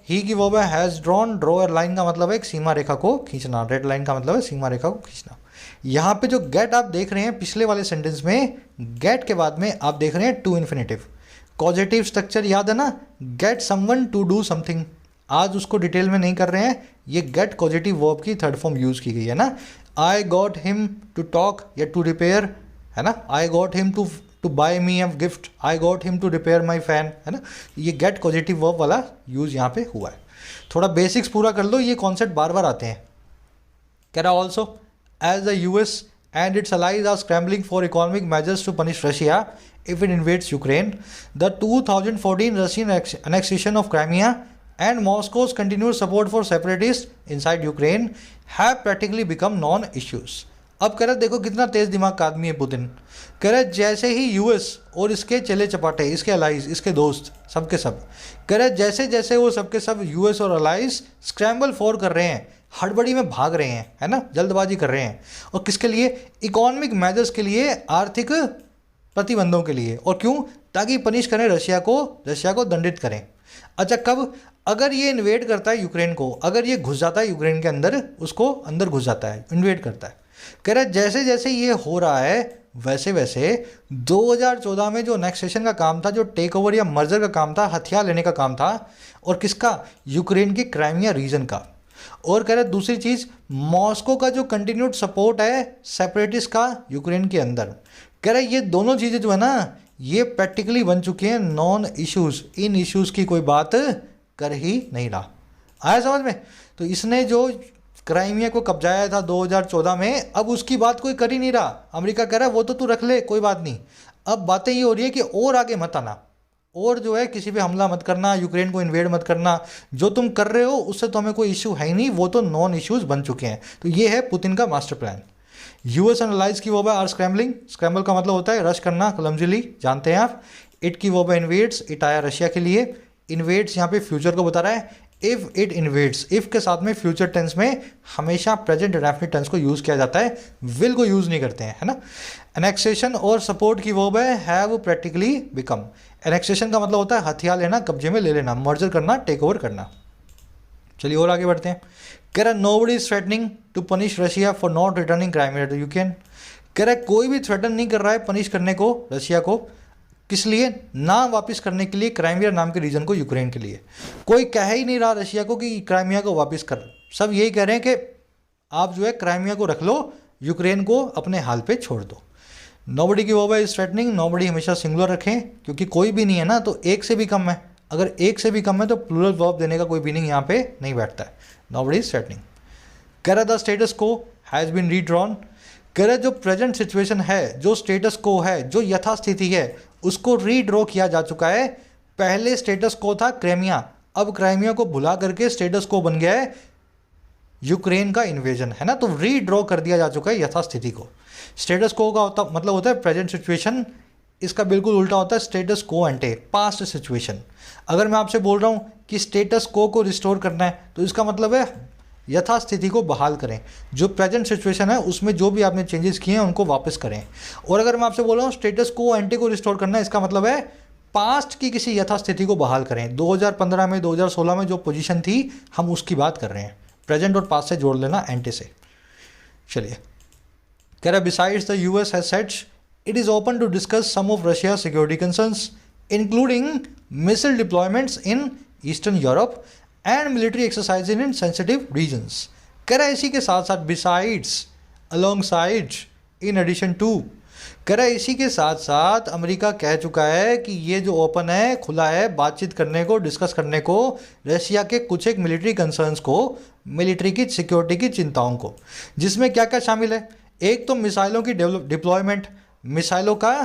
Speaker 1: ही की वो हैज़ ड्रॉन, ड्रॉ लाइन का मतलब है एक सीमा रेखा को खींचना, रेड लाइन का मतलब है सीमा रेखा को खींचना। यहाँ पे जो गेट आप देख रहे हैं पिछले वाले सेंटेंस में, गेट के बाद में आप देख रहे हैं टू इन्फिनेटिव कॉजेटिव स्ट्रक्चर, याद है ना, get someone to do something. आज उसको डिटेल में नहीं कर रहे हैं, ये गेट कॉजेटिव वर्ब की थर्ड फॉर्म यूज़ की गई है ना। I got him to talk या टू रिपेयर, है ना। I got him to buy me a gift, I got him to repair my fan, है ना। ये गेट पॉजिटिव वर्ब वाला यूज यहाँ पे हुआ है। थोड़ा बेसिक्स पूरा कर लो, ये कॉन्सेप्ट बार बार आते हैं। कह रहा also as the US and its allies are scrambling for economic measures to punish Russia if it invades Ukraine, the 2014 Russian annexation of Crimea and Moscow's continued support for separatists inside Ukraine have practically become non-issues. अब कह रहे देखो कितना तेज दिमाग का आदमी है Putin. कह रहे जैसे ही यूएस और इसके चले चपाटे, इसके अलाइज, इसके दोस्त, सब के सब, कह रहे जैसे जैसे वो सब के सब यूएस और अलाइज स्क्रैम्बल फॉर कर रहे हैं, हड़बड़ी में भाग रहे हैं, है ना, जल्दबाजी कर रहे हैं, और किसके लिए, इकोनॉमिक मेजर्स के लिए, आर्थिक प्रतिबंधों के लिए। और क्यों, ताकि पनिश करें रशिया को दंडित करें। अच्छा कब, अगर ये इन्वेड करता है यूक्रेन को, अगर ये घुस जाता है यूक्रेन के अंदर, उसको अंदर घुस जाता है, इन्वेड करता है। कह रहे जैसे जैसे ये हो रहा है वैसे वैसे 2014 में जो एनेक्सेशन का काम था, जो टेक ओवर या मर्जर का काम था, हथियार लेने का काम था, और किसका, यूक्रेन के क्राइमिया रीजन का। और कह रहे दूसरी चीज़, मॉस्को का जो कंटिन्यूड सपोर्ट है सेपरेटिस्ट का यूक्रेन के अंदर। कह रहे ये दोनों चीज़ें जो है ना, ये प्रैक्टिकली बन चुकी हैं नॉन इश्यूज़, इन इश्यूज़ की कोई बात कर ही नहीं रहा। आया समझ में। तो इसने जो क्राइमिया को कब्जाया था 2014 में, अब उसकी बात कोई कर ही नहीं रहा। अमेरिका कह रहा है वो तो तू रख ले, कोई बात नहीं। अब बातें ये हो रही है कि और आगे मत आना, और जो है किसी पे हमला मत करना, यूक्रेन को इन्वेड मत करना, जो तुम कर रहे हो उससे तो हमें कोई इशू है ही नहीं, वो तो नॉन इश्यूज बन चुके हैं। तो ये है पुतिन का master plan. US and allies की वो आर स्क्रैम्बलिंग, स्क्रैम्बल का मतलब होता है रश करना, क्लमजिली, जानते हैं आप। इट की वो इन्वेड्स, इट आया रशिया के लिए। इन्वेड्स यहाँ पे फ्यूचर को बता रहा है। इफ़ इट इन्वेड्स, इफ़ के साथ में फ्यूचर टेंस में हमेशा प्रेजेंट इंडेफिनिट टेंस को यूज़ किया जाता है, विल को यूज़ नहीं करते हैं, है ना। एनेक्सेशन और सपोर्ट की वर्ब है हैव प्रैक्टिकली बिकम। एनेक्सेशन का मतलब होता है हथियार लेना, कब्जे में ले लेना, मर्जर करना, टेक ओवर करना। चलिए और आगे बढ़ते हैं। कह रहा nobody is threatening to punish Russia for not returning Crimea to Ukraine. कह रहा कोई भी थ्रेटन नहीं कर रहा है पनिश करने को रशिया को, किस लिए, ना वापस करने के लिए क्राइमिया नाम के रीजन को यूक्रेन के लिए। कोई कह ही नहीं रहा रशिया को कि क्राइमिया को वापस कर, सब यही कह रहे हैं कि आप जो है क्राइमिया को रख लो, यूक्रेन को अपने हाल पे छोड़ दो। नोबडी की वर्ब इज थ्रेटनिंग, नोबडी हमेशा सिंगुलर रखें क्योंकि कोई भी नहीं है ना, तो एक से भी कम है। अगर एक से भी कम है तो प्लूरल वर्ब देने का कोई मीनिंग यहाँ पे नहीं बैठता है। Nobody is threatening. कह रहा द स्टेटस को हैज़ बीन रीड्रॉन। कह रहा जो प्रेजेंट सिचुएशन है, जो स्टेटस को है, जो यथास्थिति है, उसको रीड्रॉ किया जा चुका है। पहले स्टेटस को था क्राइमिया, अब क्राइमिया को भुला करके स्टेटस को बन गया है यूक्रेन का इन्वेजन, है ना। तो रीड्रॉ कर दिया जा चुका है यथास्थिति को। स्टेटस को का मतलब होता है प्रेजेंट सिचुएशन, इसका बिल्कुल उल्टा होता है स्टेटस को एंटे, पास्ट सिचुएशन। अगर मैं आपसे बोल रहा हूँ कि स्टेटस को रिस्टोर करना है, तो इसका मतलब है यथास्थिति को बहाल करें, जो प्रेजेंट सिचुएशन है उसमें जो भी आपने चेंजेस किए हैं उनको वापस करें। और अगर मैं आपसे बोल रहा हूँ स्टेटस को एंटी को रिस्टोर करना है, इसका मतलब है पास्ट की किसी यथास्थिति को बहाल करें। 2015 में, 2016 में जो पोजीशन थी, हम उसकी बात कर रहे हैं। प्रेजेंट और पास्ट से जोड़ लेना एंटी से। चलिए, कह रहा besides the US has said it is open to discuss some of Russia security concerns including missile deployments in Eastern Europe and military exercise in sensitive regions. कह रहा है इसी के साथ साथ besides, alongside, in addition to. कह रहा है इसी के साथ साथ अमेरिका कह चुका है कि ये जो ओपन है, खुला है बातचीत करने को, डिस्कस करने को रशिया के कुछ एक मिलिट्री कंसर्न्स को, मिलिट्री की सिक्योरिटी की चिंताओं को, जिसमें क्या क्या शामिल है। एक तो मिसाइलों की डिप्लॉयमेंट, मिसाइलों का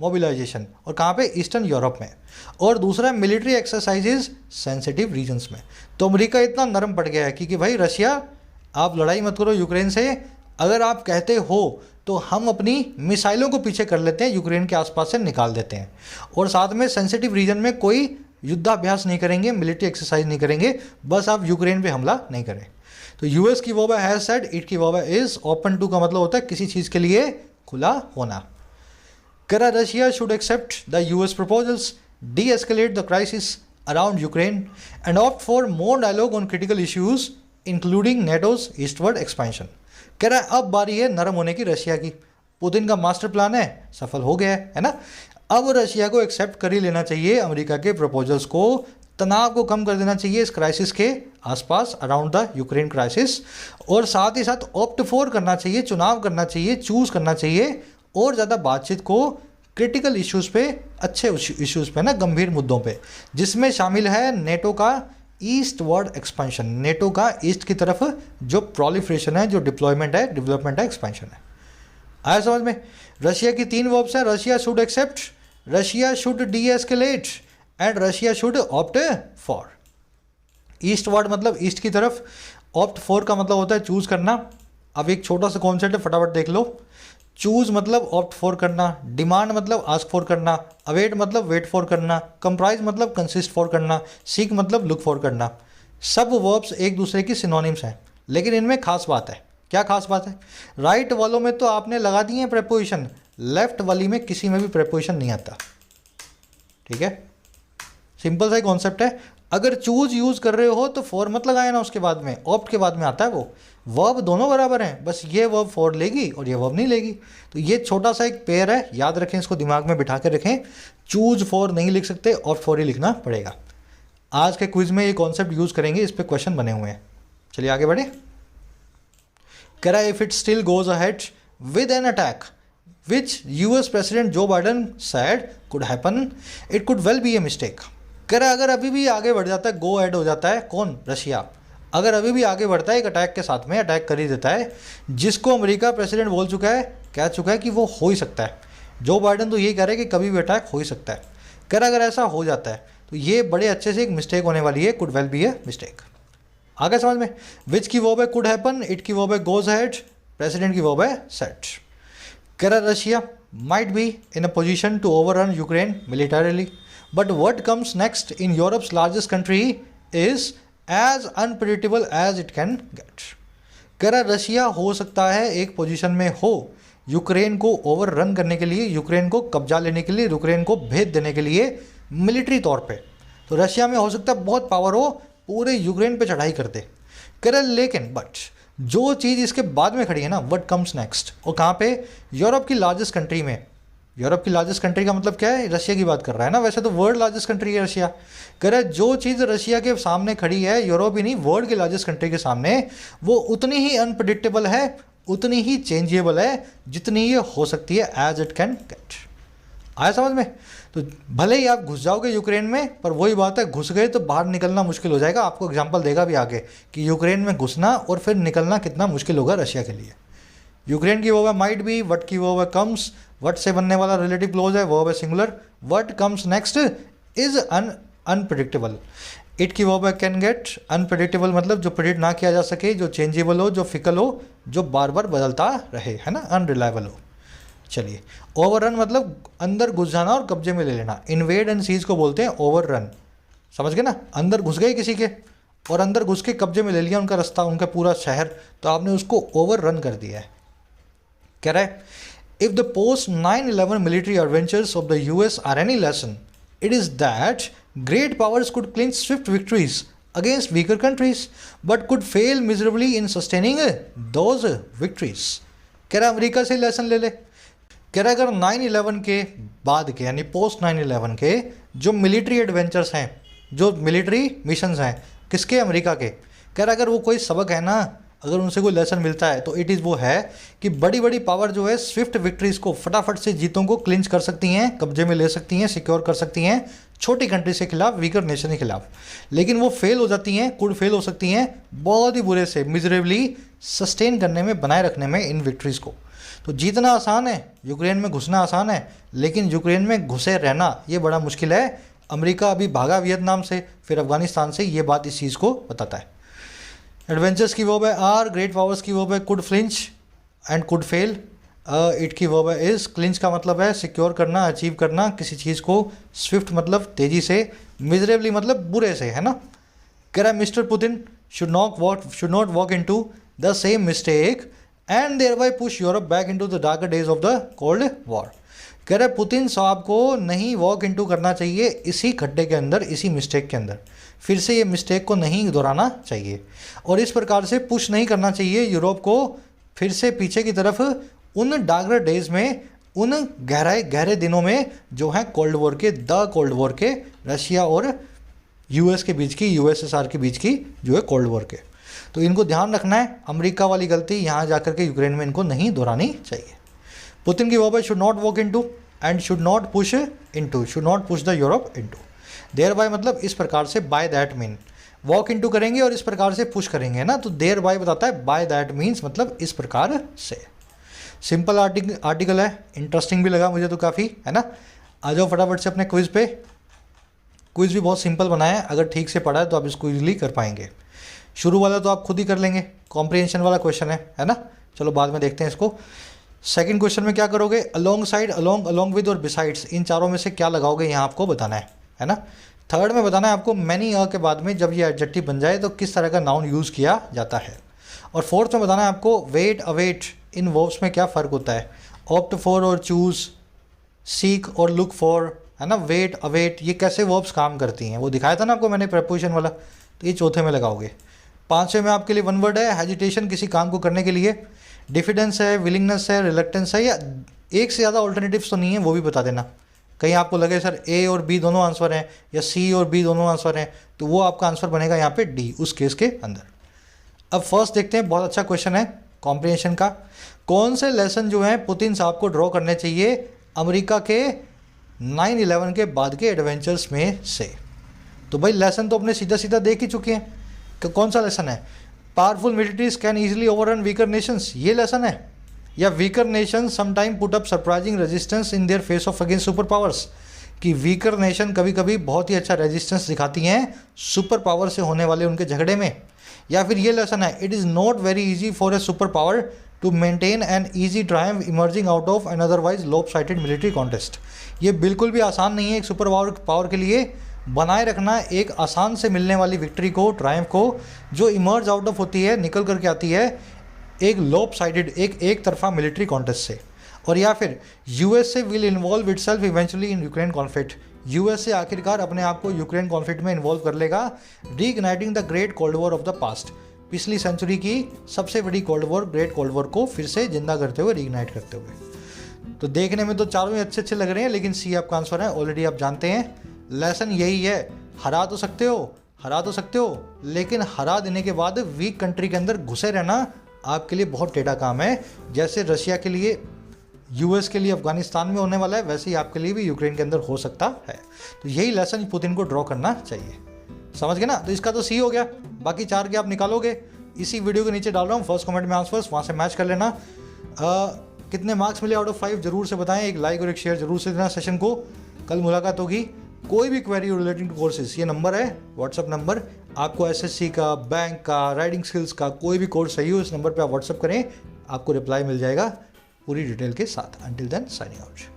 Speaker 1: मोबिलाइजेशन, और कहाँ पे, ईस्टर्न यूरोप में। और दूसरा मिलिट्री एक्सरसाइजेज सेंसिटिव रीजन्स में। तो अमेरिका इतना नरम पड़ गया है कि भाई रशिया आप लड़ाई मत करो यूक्रेन से, अगर आप कहते हो तो हम अपनी मिसाइलों को पीछे कर लेते हैं, यूक्रेन के आसपास से निकाल देते हैं, और साथ में सेंसिटिव रीजन में कोई युद्धाभ्यास नहीं करेंगे, मिलिट्री एक्सरसाइज नहीं करेंगे, बस आप यूक्रेन पे हमला नहीं करें। तो यूएस की वॉर हैज सेड इट की वॉर इज ओपन टू का मतलब होता है किसी चीज़ के लिए खुला होना। करा Russia should accept the US proposals, de-escalate the crisis around Ukraine and opt for more dialogue on critical issues including NATO's eastward expansion. कह रहा है अब बारी है नरम होने की रशिया की। पुतिन का मास्टर प्लान है, सफल हो गया है ना। अब रशिया को एक्सेप्ट कर ही लेना चाहिए अमेरिका के प्रपोजल्स को, तनाव को कम कर देना चाहिए इस क्राइसिस के आसपास, अराउंड द यूक्रेन क्राइसिस, और साथ ही साथ ऑप्ट फॉर करना चाहिए, चुनाव करना चाहिए, चूज करना चाहिए, और ज़्यादा बातचीत को क्रिटिकल इश्यूज़ पे, अच्छे इश्यूज़ पे ना, गंभीर मुद्दों पे, जिसमें शामिल है नेटो का ईस्ट वर्ड एक्सपेंशन, नेटो का ईस्ट की तरफ जो प्रोलिफरेशन है, जो डिप्लॉयमेंट है, डेवलपमेंट है, एक्सपेंशन है। आया समझ में। रशिया की 3 वर्ब्स हैं, Russia should accept, Russia should de-escalate and Russia should opt for. Eastward मतलब ईस्ट की तरफ, ऑप्ट फॉर का मतलब होता है चूज करना। अब एक छोटा सा कॉन्सेप्ट है, फटाफट देख लो। चूज मतलब ऑप्ट फॉर करना, डिमांड मतलब आस्क फॉर करना, अवेट मतलब वेट फॉर करना, कंप्राइज मतलब कंसिस्ट फॉर करना, सीक मतलब लुक फॉर करना। सब वर्ब्स एक दूसरे की सिनोनिम्स हैं, लेकिन इनमें खास बात है। क्या खास बात है? राइट वालों में तो आपने लगा दिए हैं प्रेपोजिशन, लेफ्ट वाली में किसी में भी प्रेपोजिशन नहीं आता। ठीक है, सिंपल सा ही कॉन्सेप्ट है। अगर चूज यूज कर रहे हो तो फॉर मत लगाए ना, उसके बाद में ऑप्ट के बाद में आता है वो। वर्ब दोनों बराबर हैं, बस ये वर्ब फॉर लेगी और ये वर्ब नहीं लेगी। तो ये छोटा सा एक पेयर है, याद रखें, इसको दिमाग में बिठा के रखें। चूज फॉर नहीं लिख सकते, ऑप्ट फॉर ही लिखना पड़ेगा। आज के क्विज में ये कॉन्सेप्ट यूज करेंगे, इस पे क्वेश्चन बने हुए हैं। चलिए आगे बढ़े। कह रहा है if it still goes ahead with an attack which US president Joe Biden said could happen, it could well be a mistake. कह रहा है अगर अभी भी आगे बढ़ जाता है, गो एड हो जाता है, कौन? रशिया। अगर अभी भी आगे बढ़ता है एक अटैक के साथ में, अटैक कर ही देता है, जिसको अमेरिका प्रेसिडेंट बोल चुका है, कह चुका है कि वो हो ही सकता है। जो बाइडन तो यही कह रहे हैं कि कभी भी अटैक हो ही सकता है। कह रहा अगर ऐसा हो जाता है तो ये बड़े अच्छे से एक मिस्टेक होने वाली है, could well be a mistake. आगे समझ में। विच की वर्ब है कुड हैपन, इट की वर्ब है गोज अहेड, प्रेसिडेंट की वर्ब है सेट। कह रहा Russia might be in a position to overrun Ukraine militarily, but what comes next in Europe's largest country is as unpredictable as it can get। कह रहा Russia हो सकता है एक पोजीशन में हो यूक्रेन को ओवररन करने के लिए, यूक्रेन को कब्जा लेने के लिए, यूक्रेन को भेद देने के लिए मिलिट्री तौर पे। तो रशिया में हो सकता है बहुत पावर हो, पूरे यूक्रेन पे चढ़ाई कर दे। कह रहा लेकिन बट जो चीज़ इसके बाद में खड़ी है ना, व्हाट कम्स नेक्स्ट, और कहाँ पे? यूरोप की लार्जेस्ट कंट्री में। यूरोप की लार्जेस्ट कंट्री का मतलब क्या है? रशिया की बात कर रहा है ना, वैसे तो वर्ल्ड लार्जेस्ट कंट्री है रशिया। कह रहा है जो चीज़ रशिया के सामने खड़ी है, यूरोप ही नहीं वर्ल्ड की लार्जेस्ट कंट्री के सामने, वो उतनी ही अनप्रडिक्टेबल है, उतनी ही चेंजेबल है जितनी ये हो सकती है, एज इट कैन गेट। आया समझ में। तो भले ही आप घुस जाओगे यूक्रेन में, पर वही बात है, घुस गए तो बाहर निकलना मुश्किल हो जाएगा। आपको एग्जाम्पल देगा भी आगे कि यूक्रेन में घुसना और फिर निकलना कितना मुश्किल होगा रशिया के लिए। यूक्रेन की वो है माइट बी, वट की वो है कम्स, वट से बनने वाला रिलेटिव क्लोज है, वो है singular, what comes next is unpredictable. It की वो है कैन गेट, अनप्रिडिक्टेबल मतलब जो प्रिडिक्ट ना किया जा सके, जो चेंजेबल हो, जो फिकल हो, जो बार बार बदलता रहे, है ना, अनरिलायबल हो। चलिए, ओवररन मतलब अंदर घुस जाना और कब्जे में ले लेना। इन्वेड एंड सीज को बोलते हैं ओवररन, समझ गए ना। अंदर घुस गए किसी के और अंदर घुस के कब्जे में ले लिया उनका रास्ता, उनका पूरा शहर, तो आपने उसको ओवररन कर दिया है। कह रहा है if the post 9/11 military adventures of the US are any lesson, it is that great powers could clinch swift victories against weaker countries but could fail miserably in sustaining those victories. कह रहा है America से lesson ले ले। कह रहा है अगर 9/11 के बाद के, यानी पोस्ट 9/11 के जो मिलिट्री एडवेंचर्स हैं, जो मिलिट्री मिशंस हैं किसके, अमेरिका के। कह रहा अगर वो कोई सबक है ना, अगर उनसे कोई लेसन मिलता है तो इट इज़ वो है कि बड़ी बड़ी पावर जो है स्विफ्ट विक्ट्रीज को, फटाफट से जीतों को क्लिंच कर सकती हैं, कब्जे में ले सकती हैं, सिक्योर कर सकती हैं छोटी कंट्री से खिलाफ, वीकर नेशन के खिलाफ। लेकिन वो फेल हो जाती हैं, कुड फेल हो सकती हैं बहुत ही बुरे से, मिजरेबली सस्टेन करने में, बनाए रखने में इन विक्ट्रीज़ को। तो जीतना आसान है, यूक्रेन में घुसना आसान है, लेकिन यूक्रेन में घुसे रहना ये बड़ा मुश्किल है। अमेरिका अभी भागा वियतनाम से, फिर अफगानिस्तान से, ये बात इस चीज़ को बताता है। एडवेंचर्स की वर्ब है आर, ग्रेट पावर्स की वर्ब है could flinch and could fail. It की वर्ब है इज। क्लिंच का मतलब है सिक्योर करना, अचीव करना किसी चीज़ को। स्विफ्ट मतलब तेज़ी से, मिजरेबली मतलब बुरे से, है ना। कह रहा है mister Putin should not walk into the same mistake and thereby push Europe back into the darker days of the cold war. कह रहे पुतिन साहब को नहीं वॉक इनटू करना चाहिए इसी खड्डे के अंदर, इसी मिस्टेक के अंदर, फिर से ये मिस्टेक को नहीं दोहराना चाहिए, और इस प्रकार से पुश नहीं करना चाहिए यूरोप को फिर से पीछे की तरफ उन डार्कर डेज में, उन गहरे दिनों में जो हैं कोल्ड वॉर के, द कोल्ड वॉर के, रशिया और यूएस के बीच की, यूएसएसआर के बीच की जो है कोल्ड वॉर के। तो इनको ध्यान रखना है, अमेरिका वाली गलती यहाँ जाकर के यूक्रेन में इनको नहीं दोहरानी चाहिए। पुतिन की वर्ब है should not walk into and should not push into, should not push the Europe into. Thereby मतलब इस प्रकार से, by that mean, walk into करेंगे और इस प्रकार से पुश करेंगे ना, तो देयर बाय बताता है बाय दैट मीन्स मतलब इस प्रकार से। सिंपल आर्टिकल है, इंटरेस्टिंग भी लगा मुझे तो काफ़ी, है ना। आ जाओ फटाफट से अपने क्विज़ पे। क्विज़ भी बहुत सिंपल बनाया है, अगर ठीक से पढ़ा है तो आप इसको ईजिली कर पाएंगे। शुरू वाला तो आप खुद ही कर लेंगे, कॉम्प्रिहेंशन वाला क्वेश्चन है ना। चलो बाद में देखते हैं इसको। सेकंड क्वेश्चन में क्या करोगे, along side, along, along with और बिसाइड्स, इन चारों में से क्या लगाओगे यहाँ आपको बताना है ना। थर्ड में बताना है आपको मैनी के बाद में जब ये एडजेक्टिव बन जाए तो किस तरह का नाउन यूज़ किया जाता है। और फोर्थ में बताना है आपको वेट अवेट, इन वर्ब्स में क्या फ़र्क होता है, ऑप्ट फॉर और चूज़, सीक और लुक फॉर, है ना। वेट अवेट ये कैसे वर्ब्स काम करती हैं वो दिखाया था ना आपको मैंने प्रेपोजिशन वाला, तो ये चौथे में लगाओगे। पाँचवें में आपके लिए वन वर्ड है हेजिटेशन, किसी काम को करने के लिए। डिफिडेंस है, विलिंगनेस है, रिलक्टेंस है, या एक से ज़्यादा ऑल्टरनेटिव्स तो नहीं है, वो भी बता देना। कहीं आपको लगे सर ए और बी दोनों आंसर हैं या सी और बी दोनों आंसर हैं, तो वो आपका आंसर बनेगा यहाँ पे डी, उस केस के अंदर। अब फर्स्ट देखते हैं, बहुत अच्छा क्वेश्चन है कॉम्प्रिहेंशन का। कौन से लेसन जो हैं पुतिन साहब को ड्रॉ करने चाहिए अमेरिका के 9/11 के बाद के एडवेंचर्स में से। तो भाई लेसन तो अपने सीधा सीधा देख ही चुके हैं कि कौन सा लेसन है, powerful militaries can easily overrun weaker Nations, ये लेसन है। या weaker nation sometime put up surprising resistance in their face of against super powers, कि वीकर नेशन कभी कभी बहुत ही अच्छा रेजिस्टेंस दिखाती हैं सुपर पावर से होने वाले उनके झगड़े में। या फिर ये लेसन है, it is not very easy for a super power to maintain an easy triumph emerging out of an otherwise lopsided military contest. ये बिल्कुल भी आसान नहीं है एक सुपर पावर के लिए बनाए रखना एक आसान से मिलने वाली विक्ट्री को, ट्रायम्फ को, जो इमर्ज आउट ऑफ होती है, निकल करके आती है एक लोप साइडेड, एक तरफा मिलिट्री कॉन्टेस्ट से। और या फिर USA will involve itself eventually in Ukraine conflict, USA आखिरकार अपने आप को यूक्रेन कॉन्फ्लिक्ट में इन्वॉल्व कर लेगा, reigniting the great cold war of the past, पिछली सेंचुरी की सबसे बड़ी cold war, great cold war को फिर से जिंदा करते हुए, रीइग्नाइट करते हुए। तो देखने में तो चारों ही अच्छे अच्छे लग रहे हैं, लेकिन सी आपका आंसर है, ऑलरेडी आप जानते हैं। लेसन यही है, हरा तो सकते हो, लेकिन हरा देने के बाद वीक कंट्री के अंदर घुसे रहना आपके लिए बहुत टेढ़ा काम है। जैसे रशिया के लिए, यूएस के लिए अफगानिस्तान में होने वाला है, वैसे ही आपके लिए भी यूक्रेन के अंदर हो सकता है। तो यही लेसन पुतिन को ड्रॉ करना चाहिए, समझ गए ना। तो इसका तो सी हो गया, बाकी चार के आप निकालोगे। इसी वीडियो के नीचे डाल रहा हूँ फर्स्ट कमेंट में आंसर्स, वहाँ से मैच कर लेना। कितने मार्क्स मिले आउट ऑफ 5 जरूर से बताएं, एक लाइक और एक शेयर जरूर से देना सेशन को। कल मुलाकात होगी। कोई भी क्वेरी रिलेटिंग टू कोर्सेज, ये नंबर है व्हाट्सअप नंबर, आपको एसएससी का, बैंक का, राइटिंग स्किल्स का कोई भी कोर्स चाहिए हो, इस नंबर पे आप व्हाट्सअप करें, आपको रिप्लाई मिल जाएगा पूरी डिटेल के साथ। Until then signing out.